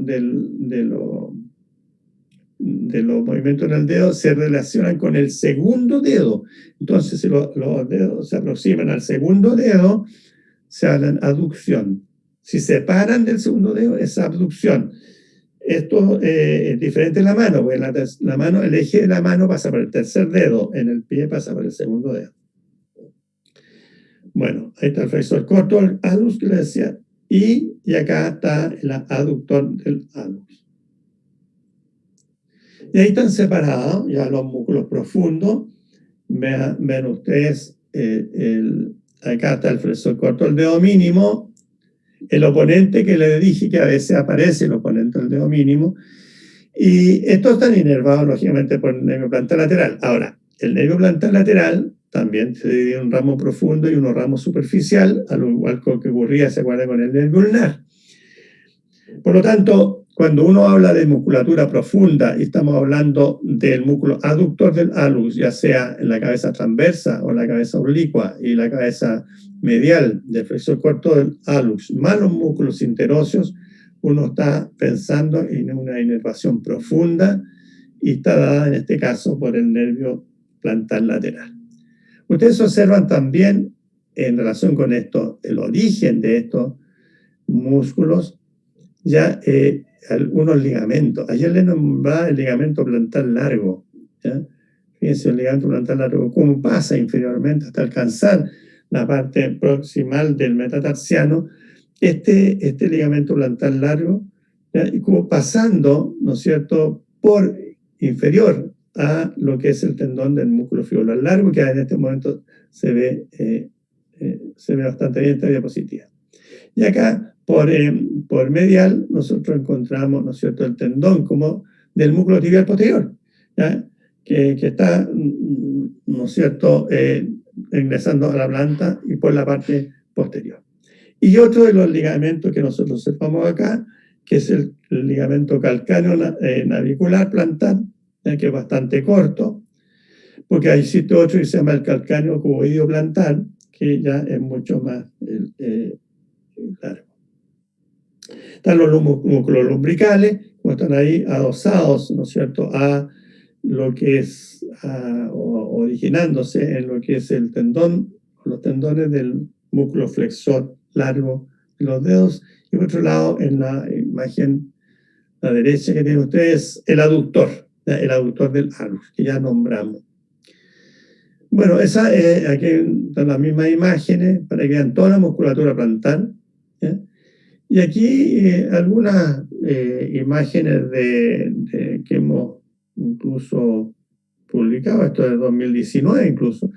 movimientos en el dedo, se relacionan con el segundo dedo. Entonces, si los dedos se aproximan al segundo dedo, se habla aducción. Si se separan del segundo dedo, es abducción. Esto es diferente en la mano, porque la mano, el eje de la mano pasa por el tercer dedo, en el pie pasa por el segundo dedo. Bueno, ahí está el flexor corto, el alus que le decía, y acá está el aductor del alus. Y ahí están separados ya los músculos profundos. Ven ustedes, acá está el flexor corto, el dedo mínimo, el oponente que le dije que a veces aparece el oponente del dedo mínimo, y estos están inervados lógicamente por el nervio plantar lateral. Ahora, el nervio plantar lateral también se divide en un ramo profundo y un ramo superficial, al igual que ocurría, se acuerdan, con el nervio ulnar. Por lo tanto, cuando uno habla de musculatura profunda y estamos hablando del músculo aductor del alus, ya sea en la cabeza transversa o en la cabeza oblicua y la cabeza medial del flexor corto del alus, más los músculos interóseos, uno está pensando en una inervación profunda y está dada en este caso por el nervio plantar lateral. Ustedes observan también en relación con esto, el origen de estos músculos, ya algunos ligamentos. Ayer le nombraba el ligamento plantar largo. ¿Ya? Fíjense, el ligamento plantar largo, cómo pasa inferiormente hasta alcanzar la parte proximal del metatarsiano. Este ligamento plantar largo, ¿ya? Y como pasando, ¿no es cierto?, por inferior a lo que es el tendón del músculo fibular largo, que en este momento se ve bastante bien en esta diapositiva. Y acá, por medial, nosotros encontramos, ¿no es cierto?, el tendón como del músculo tibial posterior, ¿ya? Que está, ¿no es cierto?, ingresando a la planta y por la parte posterior. Y otro de los ligamentos que nosotros observamos acá, que es el ligamento calcáneo navicular plantar, ¿ya? Que es bastante corto, porque hay existe otro que se llama el calcáneo cuboideo plantar, que ya es mucho más largo. Están los músculos lumbricales, como están ahí adosados, ¿no es cierto?, a lo que es, originándose en lo que es el tendón, los tendones del músculo flexor largo de los dedos. Y por otro lado, en la imagen, la derecha que tienen ustedes, el aductor del alus, que ya nombramos. Bueno, aquí están las mismas imágenes para que vean toda la musculatura plantar, ¿ya? Y aquí algunas imágenes que hemos incluso publicado, esto es 2019 incluso,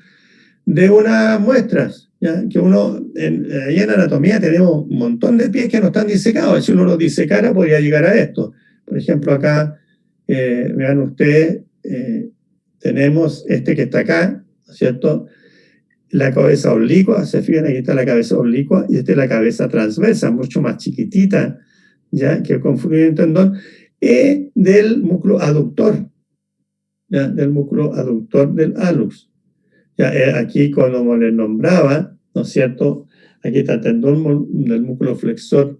de unas muestras, ¿ya? Que ahí en anatomía tenemos un montón de pies que no están disecados, si uno los disecara podría llegar a esto. Por ejemplo, acá, vean ustedes, tenemos este que está acá, ¿no es cierto?, la cabeza oblicua, se fijan, aquí está la cabeza oblicua, y esta es la cabeza transversa, mucho más chiquitita, ya, que confundir el tendón, y del músculo aductor, ya, del músculo aductor del alus. Ya, aquí, como les nombraba, ¿no es cierto?, aquí está el tendón del músculo flexor,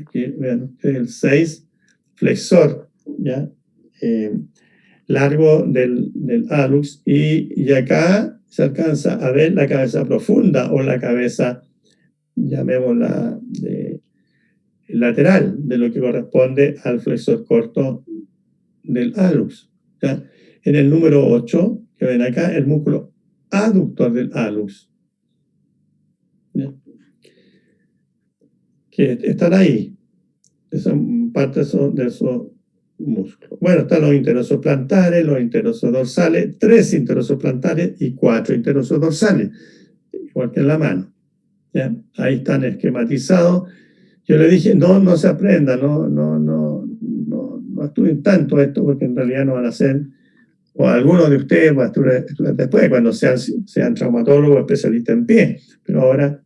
aquí vean ustedes el 6, flexor, ya, largo del hallux, y acá se alcanza a ver la cabeza profunda o la cabeza, llamémosla, lateral, de lo que corresponde al flexor corto del hallux. ¿Ya? En el número 8, que ven acá, el músculo aductor del hallux. ¿Ya? Que están ahí, son partes de esos músculos. Bueno, están los interosos plantares, los interosos dorsales, 3 interosos plantares y 4 interosos dorsales, igual que en la mano. ¿Ya? Ahí están esquematizados. Yo le dije, no se aprenda, no estudien tanto esto, porque en realidad no van a ser, o algunos de ustedes van a estudiar después, cuando sean traumatólogos, especialistas en pie, pero ahora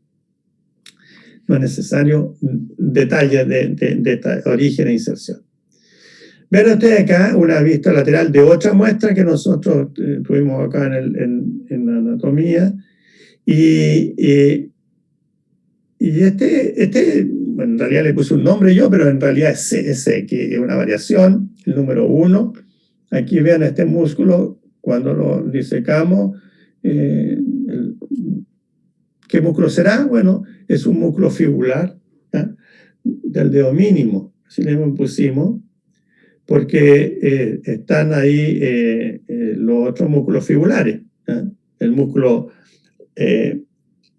no es necesario detalles de origen e inserción. Ven ustedes acá una vista lateral de otra muestra que nosotros tuvimos acá en la anatomía, y bueno, en realidad le puse un nombre yo, pero en realidad es ese, que es una variación, el número 1. Aquí vean este músculo, cuando lo disecamos, ¿qué músculo será? Bueno, es un músculo fibular, ¿ya? Del dedo mínimo, así le pusimos, porque están ahí los otros músculos fibulares, ¿ya? El músculo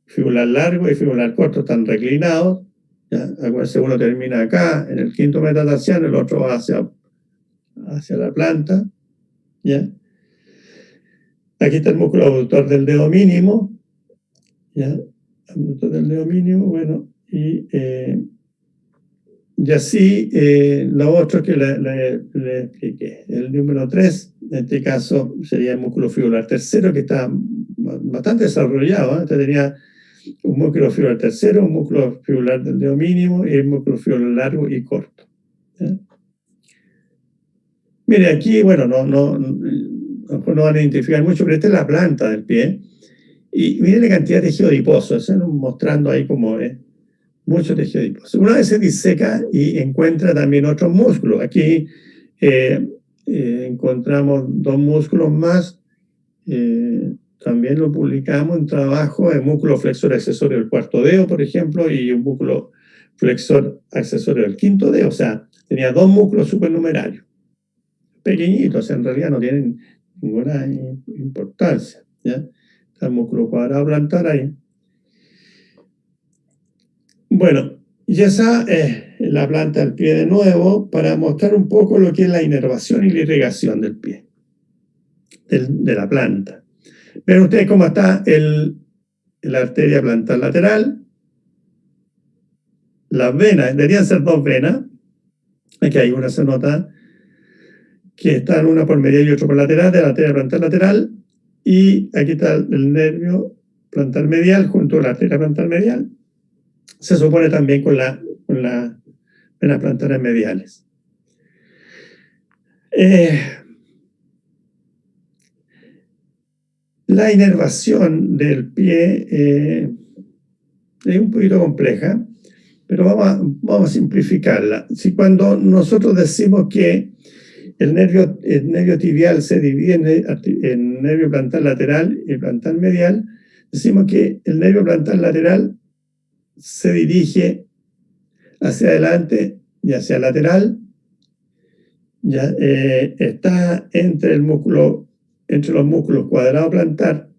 fibular largo y fibular corto están reclinados, ¿ya? Acuérdense, uno termina acá, en el quinto metatarsiano, el otro va hacia la planta, ¿ya? Aquí está el músculo abductor del dedo mínimo, ¿ya? Abductor del dedo mínimo, bueno, y así lo otro que le expliqué. El número 3, en este caso, sería el músculo fibular tercero, que está bastante desarrollado, ¿eh? Este tenía un músculo fibular tercero, un músculo fibular del dedo mínimo y un músculo fibular largo y corto. ¿Ya? Mire, aquí, bueno, no van a identificar mucho, pero esta es la planta del pie. Y miren la cantidad de tejido adiposo, mostrando ahí como mucho tejido adiposo. Una vez se diseca y encuentra también otros músculos. Aquí encontramos 2 músculos más. También lo publicamos en trabajo, el músculo flexor accesorio del cuarto dedo, por ejemplo, y un músculo flexor accesorio del quinto dedo. O sea, tenía 2 músculos supernumerarios, pequeñitos, en realidad no tienen ninguna importancia, ¿ya? Está el músculo cuadrado plantar ahí. Bueno, y esa es la planta del pie de nuevo, para mostrar un poco lo que es la inervación y la irrigación del pie, de la planta. Ven ustedes cómo está la arteria plantar lateral, las venas, deberían ser 2 venas, aquí hay una, se nota que están una por medial y otra por lateral, de la arteria plantar lateral, y aquí está el nervio plantar medial junto a la arteria plantar medial. Se supone también con las venas plantares mediales. La inervación del pie es un poquito compleja, pero vamos a simplificarla. Si cuando nosotros decimos que el nervio tibial se divide en nervio plantar lateral y plantar medial, decimos que el nervio plantar lateral se dirige hacia adelante y hacia el lateral, ya está entre los músculos cuadrado plantar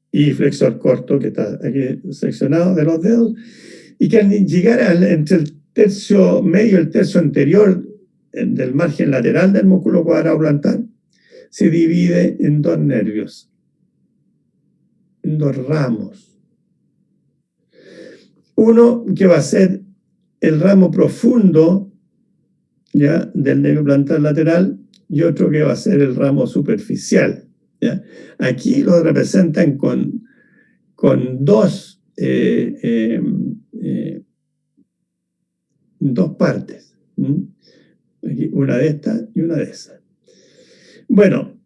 y flexor corto, que está aquí seccionado de los dedos, y que al llegar entre el tercio medio y el tercio anterior del margen lateral del músculo cuadrado plantar, se divide en 2 nervios, en 2 ramos. Uno que va a ser el ramo profundo, ¿ya?, del nervio plantar lateral, y otro que va a ser el ramo superficial, ¿ya? Aquí lo representan con 2 partes, aquí, una de estas y una de esas. Bueno,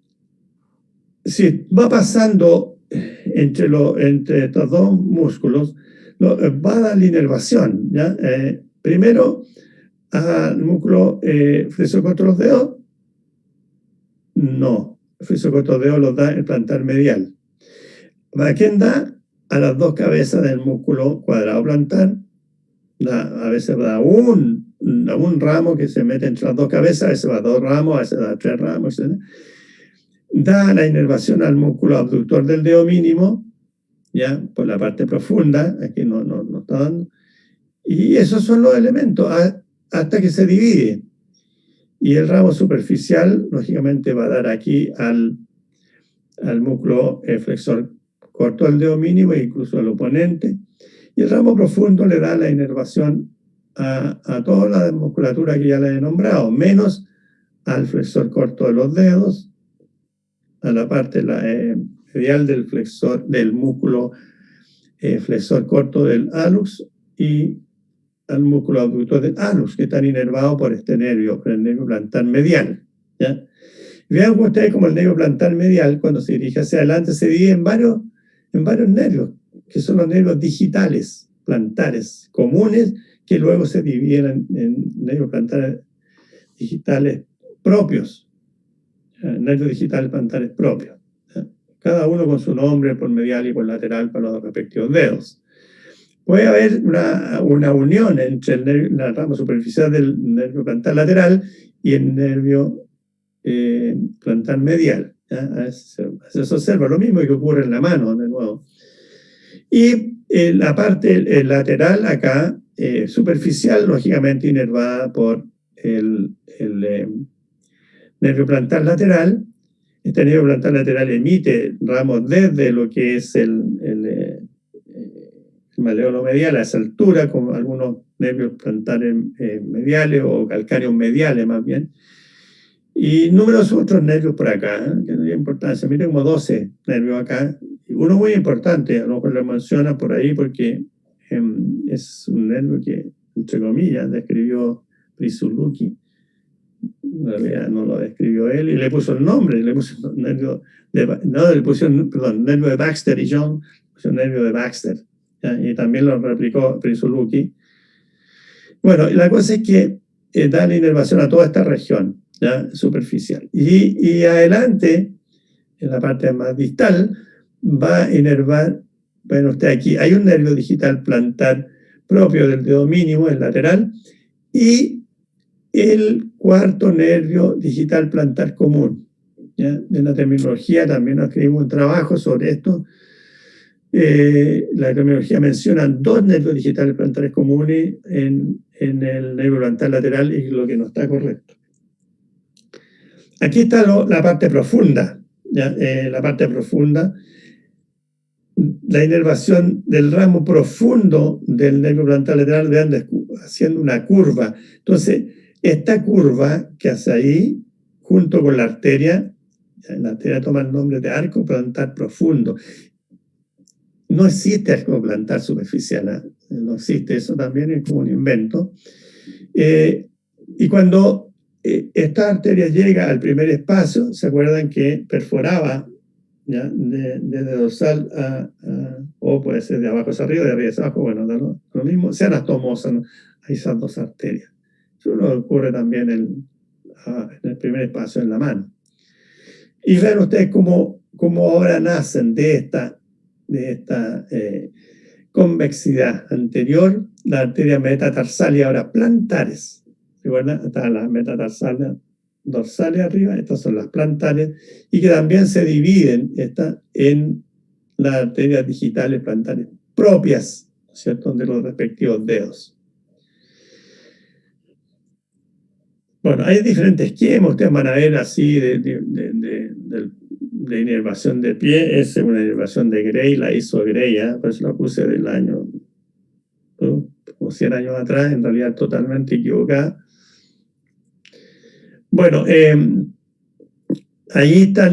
si va pasando entre estos 2 músculos, va a dar la inervación, ¿ya? Primero al músculo flexor corto de los dedos, No, el flexor corto del dedo lo da el plantar medial. ¿A quién da? A las dos cabezas del músculo cuadrado plantar. A veces da un ramo que se mete entre las dos cabezas, a veces da 2 ramos, a veces da 3 ramos, etc. Da la inervación al músculo abductor del dedo mínimo, ya por la parte profunda, aquí no está dando. Y esos son los elementos hasta que se divide. Y el ramo superficial, lógicamente, va a dar aquí al músculo flexor corto del dedo mínimo e incluso al oponente. Y el ramo profundo le da la inervación a toda la musculatura que ya le he nombrado, menos al flexor corto de los dedos, a la parte medial del flexor del músculo flexor corto del hallux y al músculo abductor del hallux, que están inervados por este nervio, por el nervio plantar medial. ¿Ya? Vean ustedes como el nervio plantar medial, cuando se dirige hacia adelante, se divide en varios nervios, que son los nervios digitales, plantares, comunes, que luego se dividen en nervios plantares digitales propios, nervios digitales plantares propios. Cada uno con su nombre, por medial y por lateral, para los respectivos dedos. Puede haber una unión entre la rama superficial del nervio plantar lateral y el nervio plantar medial. Se observa lo mismo que ocurre en la mano, de nuevo. Y la parte lateral acá, superficial, lógicamente inervada por el nervio plantar lateral. Este nervio plantar lateral emite ramos desde lo que es el maleolo medial a esa altura, con algunos nervios plantares mediales o calcáreos mediales más bien. Y numerosos otros nervios por acá, que no tiene importancia. Miren, como 12 nervios acá. Uno muy importante, a lo mejor lo menciona por ahí porque es un nervio que, entre comillas, describió Prisuluki. En realidad no lo describió él y le puso el nombre, le puso el nervio nervio de Baxter y John, puso el nervio de Baxter. ¿Ya? Y también lo replicó Prisuluki. Bueno, la cosa es que da la inervación a toda esta región, ¿ya? Superficial. Y adelante, en la parte más distal, va a inervar, bueno, usted aquí, hay un nervio digital plantar propio del dedo mínimo, el lateral, y el cuarto nervio digital plantar común. ¿Ya? En la terminología también escribimos un trabajo sobre esto. La terminología menciona 2 nervios digitales plantares comunes en el nervio plantar lateral y lo que no está correcto. Aquí está la parte profunda. ¿Ya? La parte profunda, la inervación del ramo profundo del nervio plantar lateral, vean, haciendo una curva. Entonces, esta curva que hace ahí, junto con la arteria toma el nombre de arco plantar profundo. No existe arco plantar superficial, no existe, eso también es como un invento. Y cuando esta arteria llega al primer espacio, se acuerdan que perforaba, ¿ya? Desde dorsal o puede ser de abajo hacia arriba, de arriba hacia abajo, bueno, lo mismo, se anastomosa, ¿no? Hay esas 2 arterias. Eso no ocurre también en el primer espacio en la mano. Y vean ustedes cómo ahora nacen de esta convexidad anterior, la arteria metatarsalia y ahora plantares. ¿Recuerdan? Están las metatarsales dorsales arriba, estas son las plantares, y que también se dividen en las arterias digitales plantares propias, ¿cierto?, de los respectivos dedos. Bueno, hay diferentes esquemas, ustedes van a ver así de inervación de pie. Es una inervación de Gray, la hizo Gray, por eso la puse del año, como 100 años atrás, en realidad totalmente equivocada. Bueno, ahí está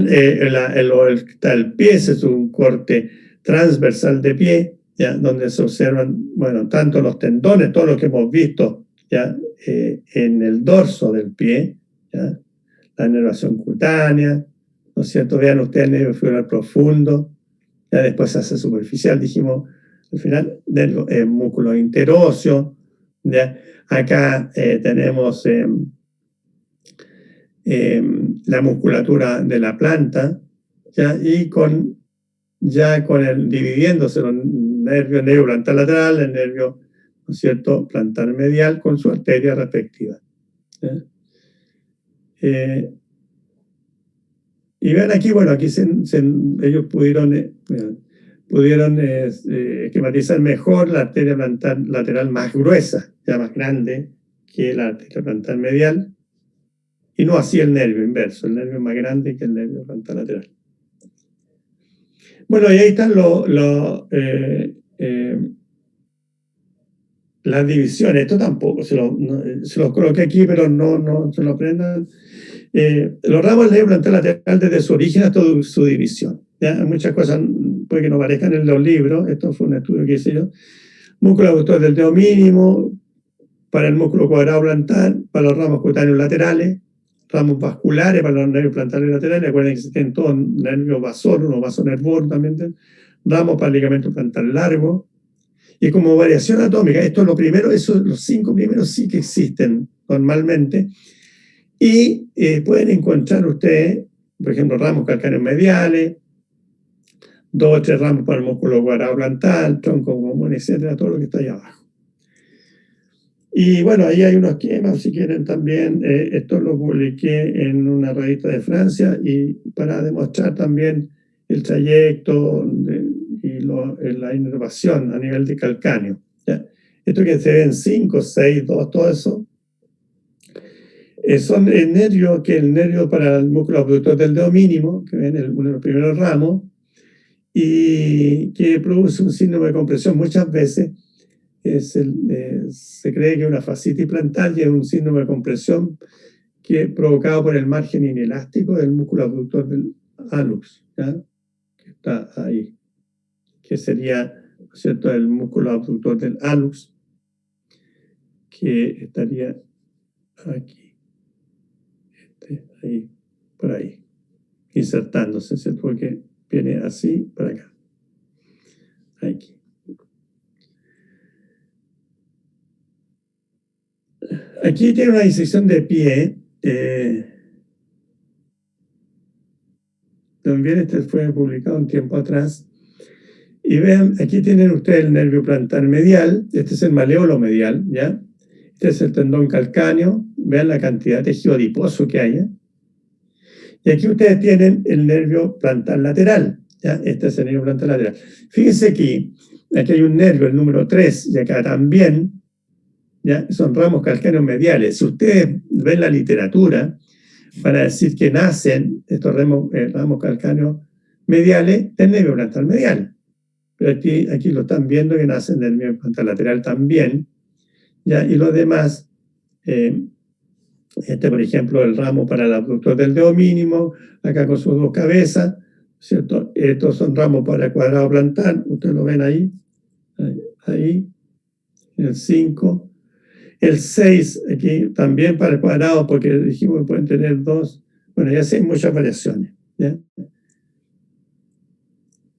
el pie, ese es un corte transversal de pie, ¿ya? Donde se observan, bueno, tanto los tendones, todo lo que hemos visto, ¿ya? En el dorso del pie, ¿ya? La inervación cutánea, ¿no es cierto? Vean ustedes el nervio fibular profundo, ya después se hace superficial, dijimos, al final, del músculo interóseo, ¿ya? Acá tenemos la musculatura de la planta, ¿ya? Y dividiéndose los nervios, el nervio plantar lateral, el nervio, ¿no es cierto?, plantar medial con su arteria respectiva. Y vean aquí, bueno, aquí ellos pudieron esquematizar mejor la arteria plantar lateral más gruesa, ya más grande que la arteria plantar medial, y no así el nervio inverso, el nervio más grande que el nervio plantar lateral. Bueno, y ahí están las divisiones. Esto tampoco se los coloqué aquí, pero no se lo aprendan. Los ramos del nervio plantar lateral desde su origen hasta su división. ¿Ya? Muchas cosas puede que no aparezcan en los libros. Esto fue un estudio que hice yo. Músculo abductor del dedo mínimo, para el músculo cuadrado plantar, para los ramos cutáneos laterales, ramos vasculares para los nervios plantares laterales. Recuerden que existen todos nervios vasor, unos vasonervor también. Ramos para el ligamento plantar largo. Y como variación atómica, esto es lo primero, los 5 primeros sí que existen normalmente. Y pueden encontrar ustedes, por ejemplo, ramos calcáneos mediales, 2 o 3 ramos para el músculo cuadrado plantar, tronco común, etcétera, todo lo que está ahí abajo. Y bueno, ahí hay unos esquemas, si quieren también. Esto lo publiqué en una revista de Francia y para demostrar también el trayecto y la inervación a nivel de calcáneo. ¿Ya? Esto que se ven 5, 6, 2, todo eso, son el nervio para el músculo abductor del dedo mínimo, que ven uno de los primeros ramos, y que produce un síndrome de compresión muchas veces. Se cree que es una fascitis plantar y es un síndrome de compresión que es provocado por el margen inelástico del músculo abductor del hallux, ¿ya? Que está ahí, que sería, ¿no es cierto?, el músculo abductor del hallux, que estaría aquí, ahí, por ahí, insertándose, ¿cierto?, porque viene así para acá, aquí. Aquí tiene una disección de pie. También este fue publicado un tiempo atrás. Y vean, aquí tienen ustedes el nervio plantar medial. Este es el maleolo medial, ¿ya? Este es el tendón calcáneo. Vean la cantidad de tejido adiposo que hay, ¿eh? Y aquí ustedes tienen el nervio plantar lateral, ¿ya? Este es el nervio plantar lateral. Fíjense aquí hay un nervio, el número 3, y acá también, ¿ya? Son ramos calcáneos mediales. Si ustedes ven la literatura, para decir que nacen estos ramos calcáneos mediales del nervio plantar medial. Pero aquí lo están viendo que nacen del nervio plantar lateral también, ¿ya? Y los demás, por ejemplo, el ramo para el abductor del dedo mínimo, acá con sus 2 cabezas, ¿cierto? Estos son ramos para el cuadrado plantar, ustedes lo ven ahí, el 5. El 6, aquí también para el cuadrado, porque dijimos que pueden tener 2. Bueno, ya hay muchas variaciones, ¿ya?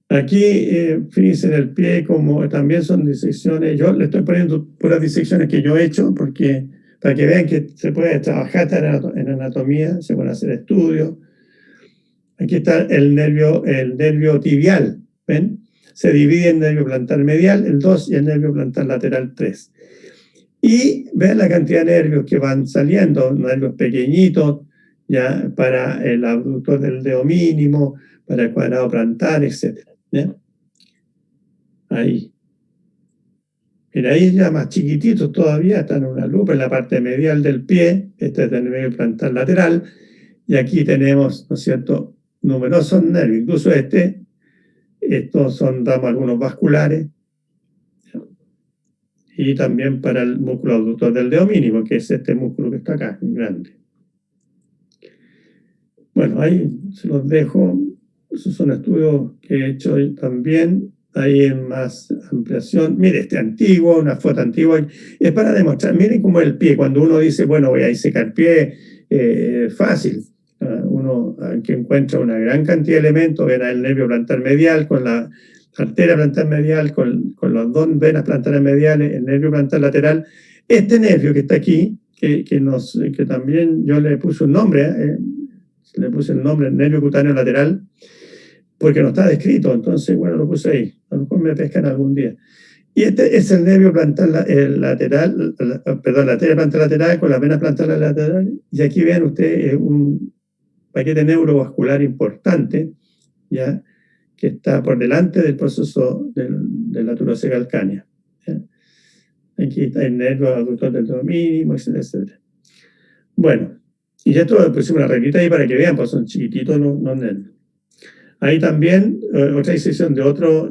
Aquí, fíjense en el pie, como también son disecciones. Yo le estoy poniendo puras disecciones que yo he hecho, porque para que vean que se puede trabajar en anatomía, se pueden hacer estudios. Aquí está el nervio tibial, ¿ven? Se divide en nervio plantar medial, el 2, y el nervio plantar lateral 3. Y vean la cantidad de nervios que van saliendo, nervios pequeñitos, ya para el abductor del dedo mínimo, para el cuadrado plantar, etc. ¿Ya? Ahí. Mira, ahí ya más chiquititos todavía, están en una lupa en la parte medial del pie, este es el nervio plantar lateral, y aquí tenemos, ¿no es cierto?, numerosos nervios, incluso estos son ramos algunos vasculares, y también para el músculo abductor del dedo mínimo, que es este músculo que está acá, grande. Bueno, ahí se los dejo. Esos son estudios que he hecho también. Ahí en más ampliación. Mire, este antiguo, una foto antigua. Es para demostrar, miren cómo el pie, cuando uno dice, bueno, voy a disecar el pie, fácil. Uno que encuentra una gran cantidad de elementos, ven el nervio plantar medial con la arteria plantar medial, con las 2 venas plantares mediales, el nervio plantar lateral. Este nervio que está aquí, que también yo le puse un nombre, le puse el nombre nervio cutáneo lateral, porque no está descrito, entonces, bueno, lo puse ahí. A lo mejor me pescan algún día. Y este es el nervio plantar lateral, perdón, la arteria plantar lateral con la vena plantar lateral. Y aquí vean ustedes un paquete neurovascular importante, ¿ya? Que está por delante del proceso de la turosis calcánea. ¿Ya? Aquí está el nervio aductor del dedo mínimo, etcétera. Bueno, y esto pusimos una reglita ahí para que vean, pues son chiquititos los nervios. Ahí también otra disección de otro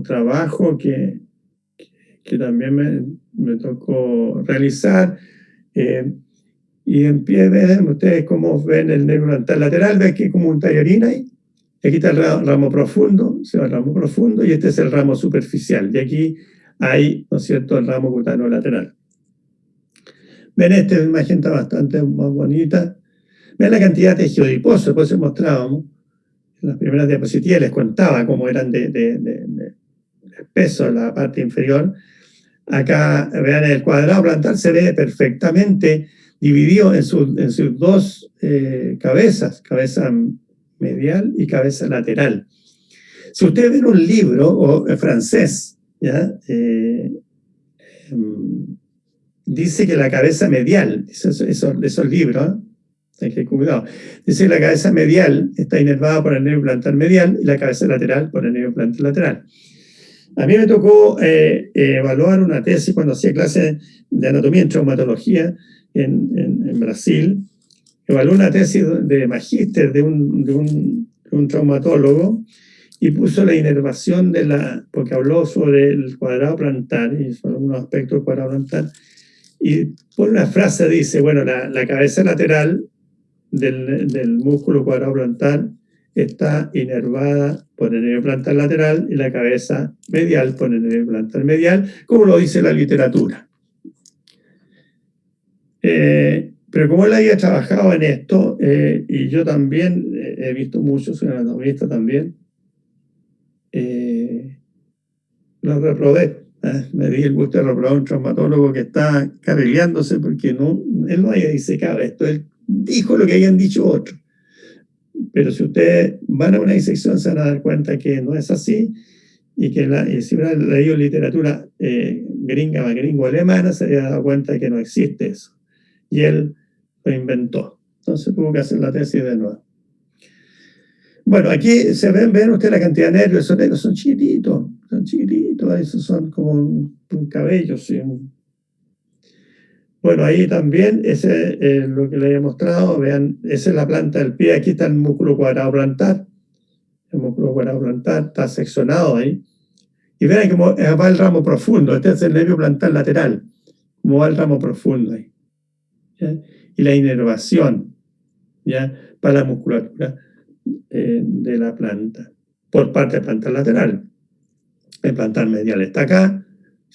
trabajo que también me tocó realizar. Y en pie ven ustedes cómo ven el nervio plantar lateral, ven que como un tallarina ahí. Aquí está el ramo profundo, se va el ramo profundo, y este es el ramo superficial. Y aquí hay, ¿no es cierto?, el ramo cutáneo lateral. Ven, esta imagen está bastante más bonita. Ven la cantidad de tejido adiposo, después se mostrábamos. En las primeras diapositivas les contaba cómo eran de espeso la parte inferior. Acá, vean, el cuadrado plantar se ve perfectamente dividido en sus dos cabezas, cabeza medial y cabeza lateral. Si ustedes ven un libro francés, ¿ya? Dice que la cabeza medial, esos libros, hay que cuidado, dice que la cabeza medial está inervada por el nervio plantar medial y la cabeza lateral por el nervio plantar lateral. A mí me tocó evaluar una tesis cuando hacía clases de anatomía en traumatología en Brasil. Evalué una tesis de magíster de un traumatólogo y puso la inervación porque habló sobre el cuadrado plantar y sobre algunos aspectos del cuadrado plantar. Y por una frase dice, bueno, la cabeza lateral del músculo cuadrado plantar está inervada por el nervio plantar lateral y la cabeza medial por el nervio plantar medial, como lo dice la literatura. Pero como él había trabajado en esto, y yo también he visto mucho, soy anatomista también, lo reprobé. Me di el gusto de reprobar a un traumatólogo que está carrileándose porque él no había disecado esto, él dijo lo que habían dicho otros. Pero si ustedes van a una disección se van a dar cuenta que no es así y que si hubieran leído literatura gringo-alemana se habría dado cuenta de que no existe eso. Y él lo inventó. Entonces tuvo que hacer la tesis de nuevo. Bueno, aquí ven ustedes la cantidad de nervios. Esos nervios son chiquititos, esos son como un cabello, ¿sí? Bueno, ahí también, ese es lo que les he mostrado, vean, esa es la planta del pie, aquí está el músculo cuadrado plantar, el músculo cuadrado plantar está seccionado ahí, y vean cómo va el ramo profundo, este es el nervio plantar lateral, cómo va el ramo profundo ahí, ¿ya? Y la inervación, ¿ya?, para la musculatura de la planta, por parte del plantar lateral. El plantar medial está acá,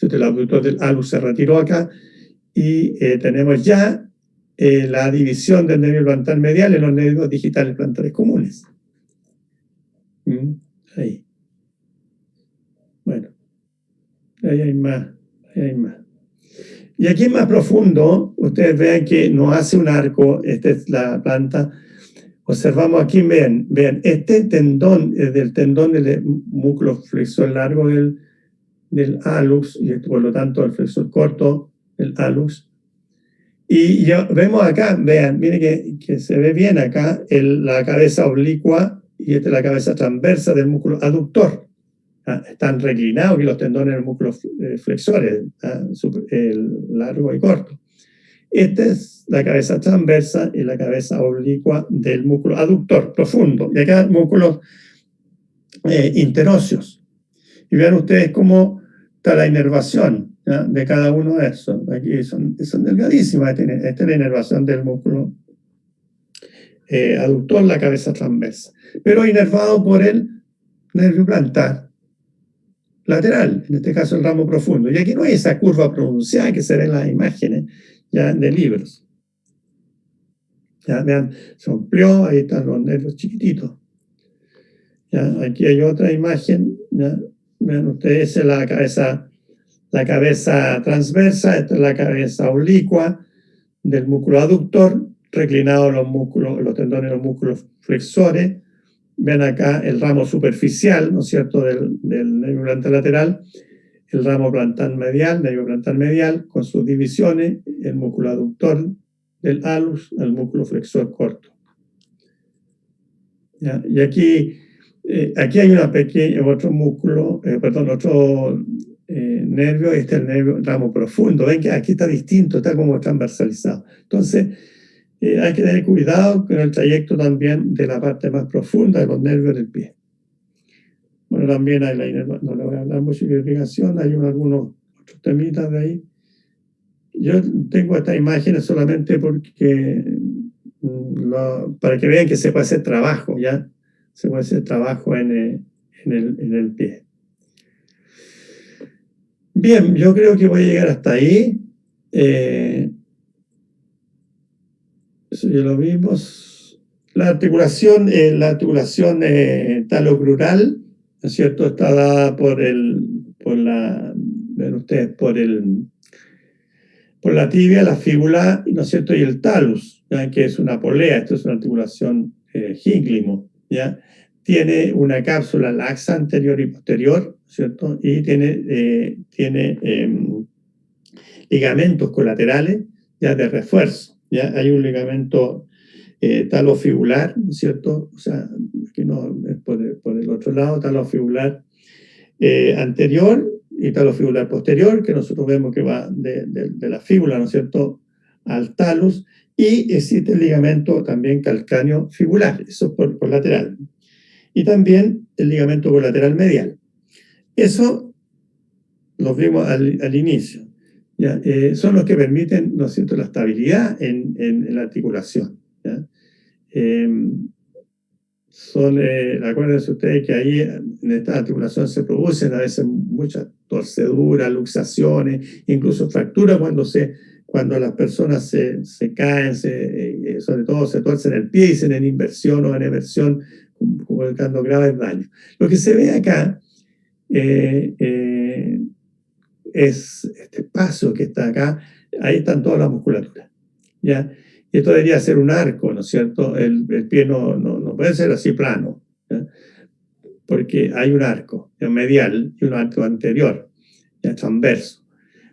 el abductor del alus se retiró acá, y tenemos ya la división del nervio plantar medial en los nervios digitales plantares comunes. Ahí. Bueno, ahí hay más. Y aquí es más profundo, ustedes vean que no hace un arco, esta es la planta. Observamos aquí, vean, este tendón es del tendón del músculo flexor largo del alus, y por lo tanto el flexor corto, el alus. Y ya vemos acá, vean, miren que se ve bien acá la cabeza oblicua y esta es la cabeza transversa del músculo aductor. Están reclinados aquí los tendones del músculo flexores, el largo y corto. Esta es la cabeza transversa y la cabeza oblicua del músculo aductor profundo. Y acá músculos interóseos. Y vean ustedes cómo está la inervación, ¿ya?, de cada uno de esos. Aquí son delgadísimas. Esta es la inervación del músculo aductor, la cabeza transversa. Pero inervado por el nervio plantar lateral, en este caso el ramo profundo. Y aquí no hay esa curva pronunciada que se ve en las imágenes ya de libros. Ya, vean, se amplió, ahí están los nervios chiquititos. Ya, aquí hay otra imagen, ya, vean ustedes, es la cabeza la cabeza transversa, esta es la cabeza oblicua del músculo aductor, reclinados los músculos, los tendones y los músculos flexores. Ven acá el ramo superficial, ¿no es cierto?, del nervio plantar lateral, el ramo plantar medial, nervio plantar medial, con sus divisiones, el músculo aductor del halus, el músculo flexor corto. ¿Ya? Y aquí hay una otro músculo, otro nervio, este es el nervio ramo profundo. Ven que aquí está distinto, está como transversalizado. Entonces, hay que tener cuidado con el trayecto también de la parte más profunda de los nervios del pie. Bueno, también hay no le voy a hablar mucho de irrigación, hay algunos otros temitas de ahí. Yo tengo estas imágenes solamente porque para que vean que se puede hacer trabajo, ¿ya? Se puede hacer trabajo en el pie. Bien, yo creo que voy a llegar hasta ahí. Eso ya lo vimos. La articulación talocrural, ¿no es cierto?, está dada ven ustedes, por la tibia, la fíbula, ¿no es cierto?, y el talus, ¿ya?, que es una polea. Esto es una articulación gínglimo, ¿ya? Tiene una cápsula laxa anterior y posterior, ¿cierto? Y tiene ligamentos colaterales, ya, de refuerzo, ¿ya? Hay un ligamento talofibular, ¿no es cierto? O sea, que no es por el otro lado, talofibular anterior y talofibular posterior, que nosotros vemos que va de la fíbula, ¿no es cierto?, al talus, y existe el ligamento también calcáneo fibular, eso por lateral, y también el ligamento colateral medial. Eso lo vimos al inicio. ¿Ya? Son los que permiten, ¿no es cierto?, la estabilidad en la articulación. ¿Ya? Acuérdense ustedes que ahí en esta articulación se producen a veces muchas torceduras, luxaciones, incluso fracturas cuando las personas se caen, sobre todo se torcen el pie y dicen en inversión o en eversión, provocando graves daños. Lo que se ve acá es este espacio que está acá, ahí están toda la musculatura, ¿ya? Y esto debería ser un arco, ¿no es cierto? El pie no puede ser así plano, ¿ya?, porque hay un arco medial y un arco anterior, ¿ya?, transverso.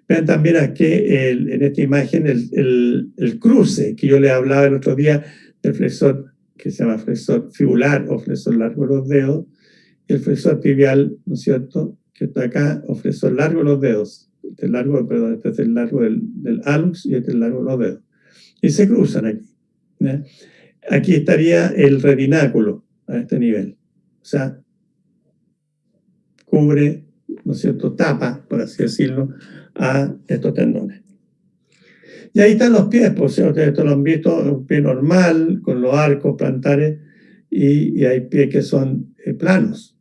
Vean también aquí en esta imagen el cruce que yo les hablaba el otro día del flexor, que se llama flexor fibular o flexor largo de los dedos, y el flexor tibial, ¿no es cierto?, que está acá, o flexor largo de los dedos. Este es el largo del hallux y este es el largo de los dedos. Y se cruzan aquí, ¿ya? Aquí estaría el retináculo a este nivel. O sea, cubre, ¿no es cierto?, tapa, por así decirlo, a estos tendones. Y ahí están los pies, por cierto, ustedes esto lo han visto, un pie normal, con los arcos plantares, y hay pies que son planos,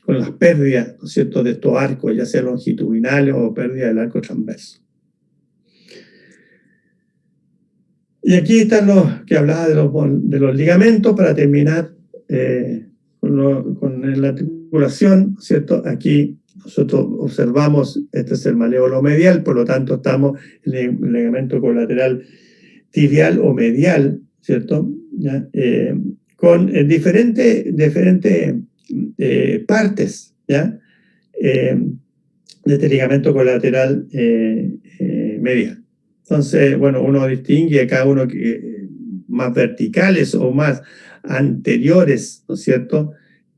con las pérdidas, ¿no es cierto?, de estos arcos, ya sea longitudinales o pérdida del arco transverso. Y aquí están los que hablaba de los ligamentos, para terminar con la articulación, ¿cierto? Aquí nosotros observamos, este es el maléolo medial, por lo tanto estamos en el ligamento colateral tibial o medial, ¿cierto? ¿Ya? Con diferentes partes, ¿ya?, de este ligamento colateral medial. Entonces, bueno, uno distingue a cada uno más verticales o más anteriores, ¿no es cierto?,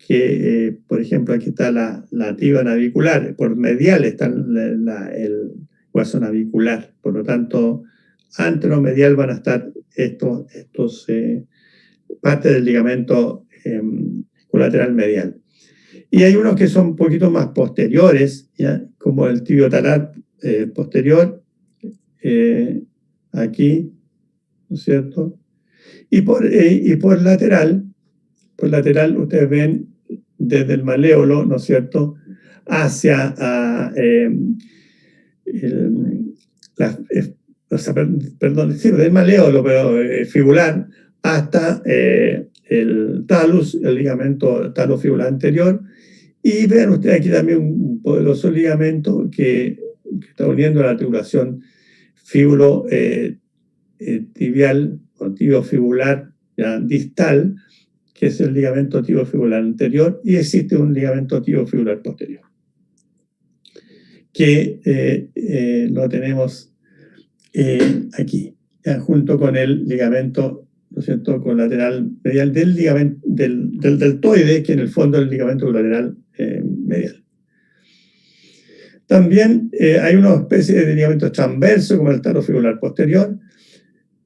que, por ejemplo, aquí está la tibia navicular, por medial está el hueso navicular, por lo tanto, anteromedial van a estar estos partes del ligamento colateral medial. Y hay unos que son un poquito más posteriores, ¿ya?, como el tibiotalar posterior, aquí, ¿no es cierto? Y por lateral ustedes ven desde el maléolo, ¿no es cierto?, hacia del maléolo, pero fibular, hasta el talus, el ligamento talofibular anterior, Y ven ustedes aquí también un poderoso ligamento que está uniendo la articulación fíbulo tibial o tibiofibular distal, que es el ligamento tibiofibular anterior, y existe un ligamento tibiofibular posterior, que lo tenemos aquí, junto con el ligamento, ¿no es cierto?, colateral medial del ligamento del deltoide, que en el fondo es el ligamento colateral medial. También hay una especie de ligamento transverso, como el talofibular posterior,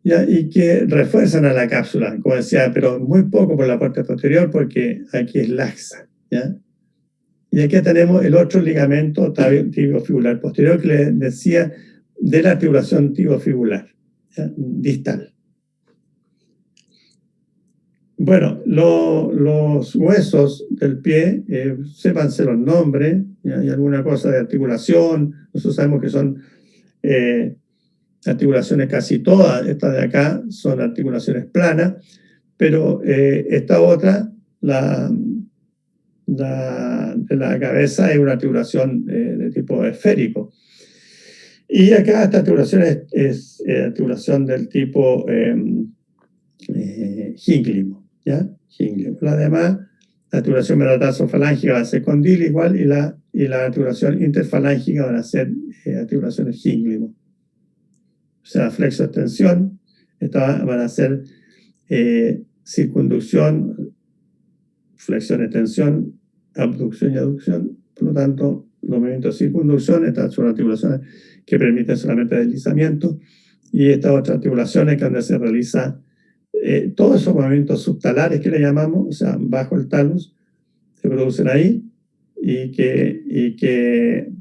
¿ya? Y que refuerzan a la cápsula, como decía, pero muy poco por la parte posterior, porque aquí es laxa, ¿ya? Y aquí tenemos el otro ligamento tibiofibular posterior, que les decía, de la articulación tibiofibular, ¿ya?, distal. Bueno, los huesos del pie, sépanse los nombres, ¿ya? Hay alguna cosa de articulación, nosotros sabemos que son articulaciones casi todas, estas de acá son articulaciones planas, pero esta otra, de la cabeza, es una articulación de tipo esférico. Y acá esta articulación es articulación del tipo gínglimo, ¿ya? Gínglimo. La demás, la articulación metatarso-falángica va a ser condil igual, y la articulación interfalángica van a ser articulaciones gínglimo. O sea, flexo-extensión, estas van a ser circunducción, flexión-extensión, abducción y aducción. Por lo tanto, los movimientos de circunducción, estas son articulaciones que permiten solamente deslizamiento, y estas otras articulaciones que donde se realiza todos esos movimientos subtalares que le llamamos, o sea, bajo el talus, se producen ahí y que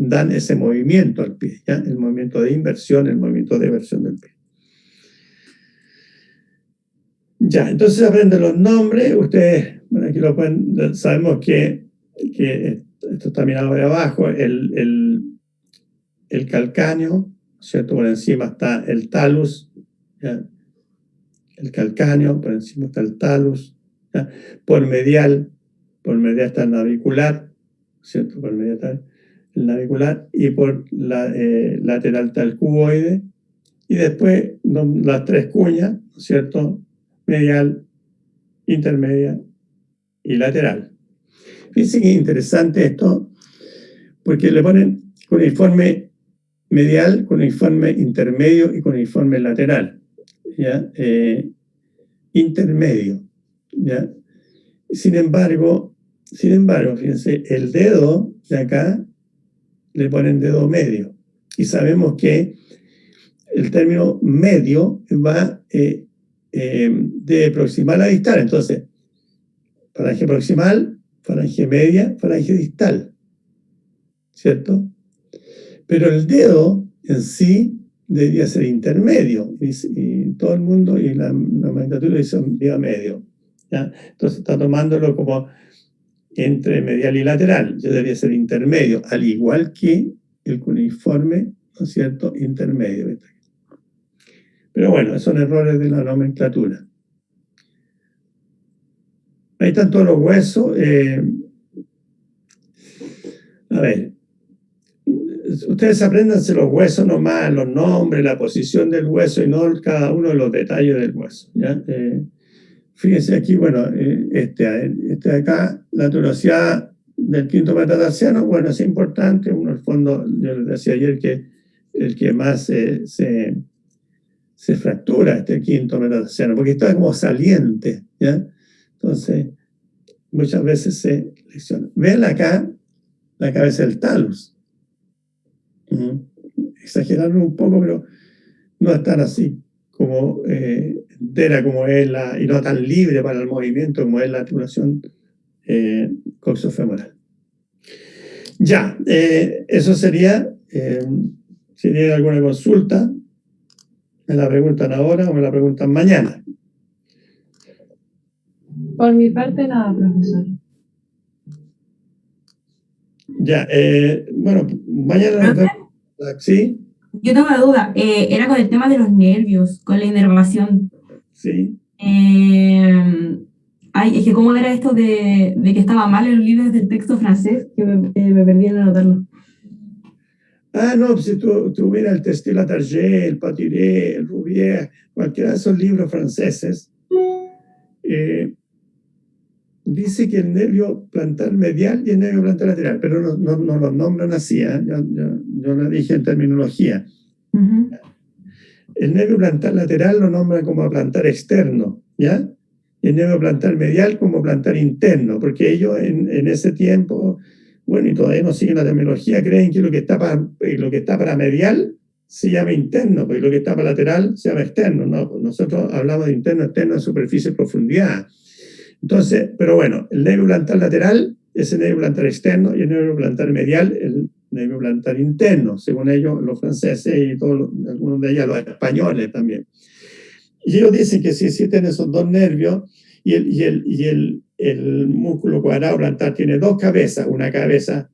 dan ese movimiento al pie, ¿ya? El movimiento de inversión, el movimiento de eversión del pie. Ya, entonces aprenden los nombres. Ustedes, bueno, aquí lo pueden, sabemos que esto está mirado de abajo, el calcáneo, ¿cierto? Por encima está el talus, ¿ya? El calcáneo, por encima está el talus, ¿ya? Por medial está el navicular, ¿cierto? Por medial está el navicular, y por la lateral está el cuboide, y después las tres cuñas, ¿cierto? Medial, intermedia y lateral. Fíjense que es interesante esto, porque le ponen cuneiforme medial, cuneiforme intermedio y cuneiforme lateral, ¿ya? Intermedio, ¿ya? Sin embargo, fíjense, el dedo de acá le ponen dedo medio, y sabemos que el término medio va de proximal a distal. Entonces, falange proximal, falange media, falange distal, ¿cierto? Pero el dedo en sí debería ser intermedio, y todo el mundo, y la nomenclatura dice dedo medio, ¿ya? Entonces está tomándolo como entre medial y lateral. Yo debería ser intermedio, al igual que el cuneiforme, ¿no es cierto?, intermedio. Pero bueno, son errores de la nomenclatura. Ahí están todos los huesos. A ver, ustedes apréndanse los huesos nomás, los nombres, la posición del hueso, y no cada uno de los detalles del hueso, ¿ya? Fíjense aquí, bueno, este de acá, la turosidad del quinto metatarsiano, bueno, es importante. Uno, en el fondo, yo les decía ayer que el que más se fractura, este quinto metatarsiano, porque está como saliente, ¿ya? Entonces, muchas veces se lesiona. Ven acá la cabeza del talus. Exageraron un poco, pero no es tan así como entera como es y no tan libre para el movimiento como es la articulación coxofemoral. Ya, eso sería. Si tienen alguna consulta, me la preguntan ahora o me la preguntan mañana. Por mi parte, nada, profesor. Ya, bueno, mañana. ¿Sí? Yo tengo una duda, era con el tema de los nervios, con la inervación. Sí. Ay, es que cómo era esto de que estaba mal en los libros del texto francés, que me perdí en anotarlo. Ah, no, pues si tú miras el Testé-Latarjet, el Patiré, el Rouvier, cualquiera de esos libros franceses, dice que el nervio plantar medial y el nervio plantar lateral, pero no los nombran así, ¿eh? Yo lo dije en terminología. Ujú. El nervio plantar lateral lo nombran como plantar externo, ¿ya? Y el nervio plantar medial como plantar interno, porque ellos en ese tiempo, bueno, y todavía no siguen la terminología, creen que lo que está para medial se llama interno, porque lo que está para lateral se llama externo, ¿no? Nosotros hablamos de interno, externo, de superficie, profundidad. Entonces, pero bueno, el nervio plantar lateral es el nervio plantar externo y el nervio plantar medial, el nervio plantar interno, según ellos, los franceses y todos algunos de ellos, los españoles también. Y ellos dicen que si existen esos dos nervios y el músculo cuadrado plantar tiene dos cabezas, una cabeza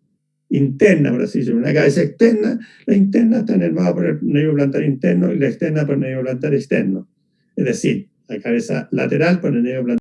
interna, por así decirlo, una cabeza externa, la interna está nervada por el nervio plantar interno y la externa por el nervio plantar externo. Es decir, la cabeza lateral por el nervio plantar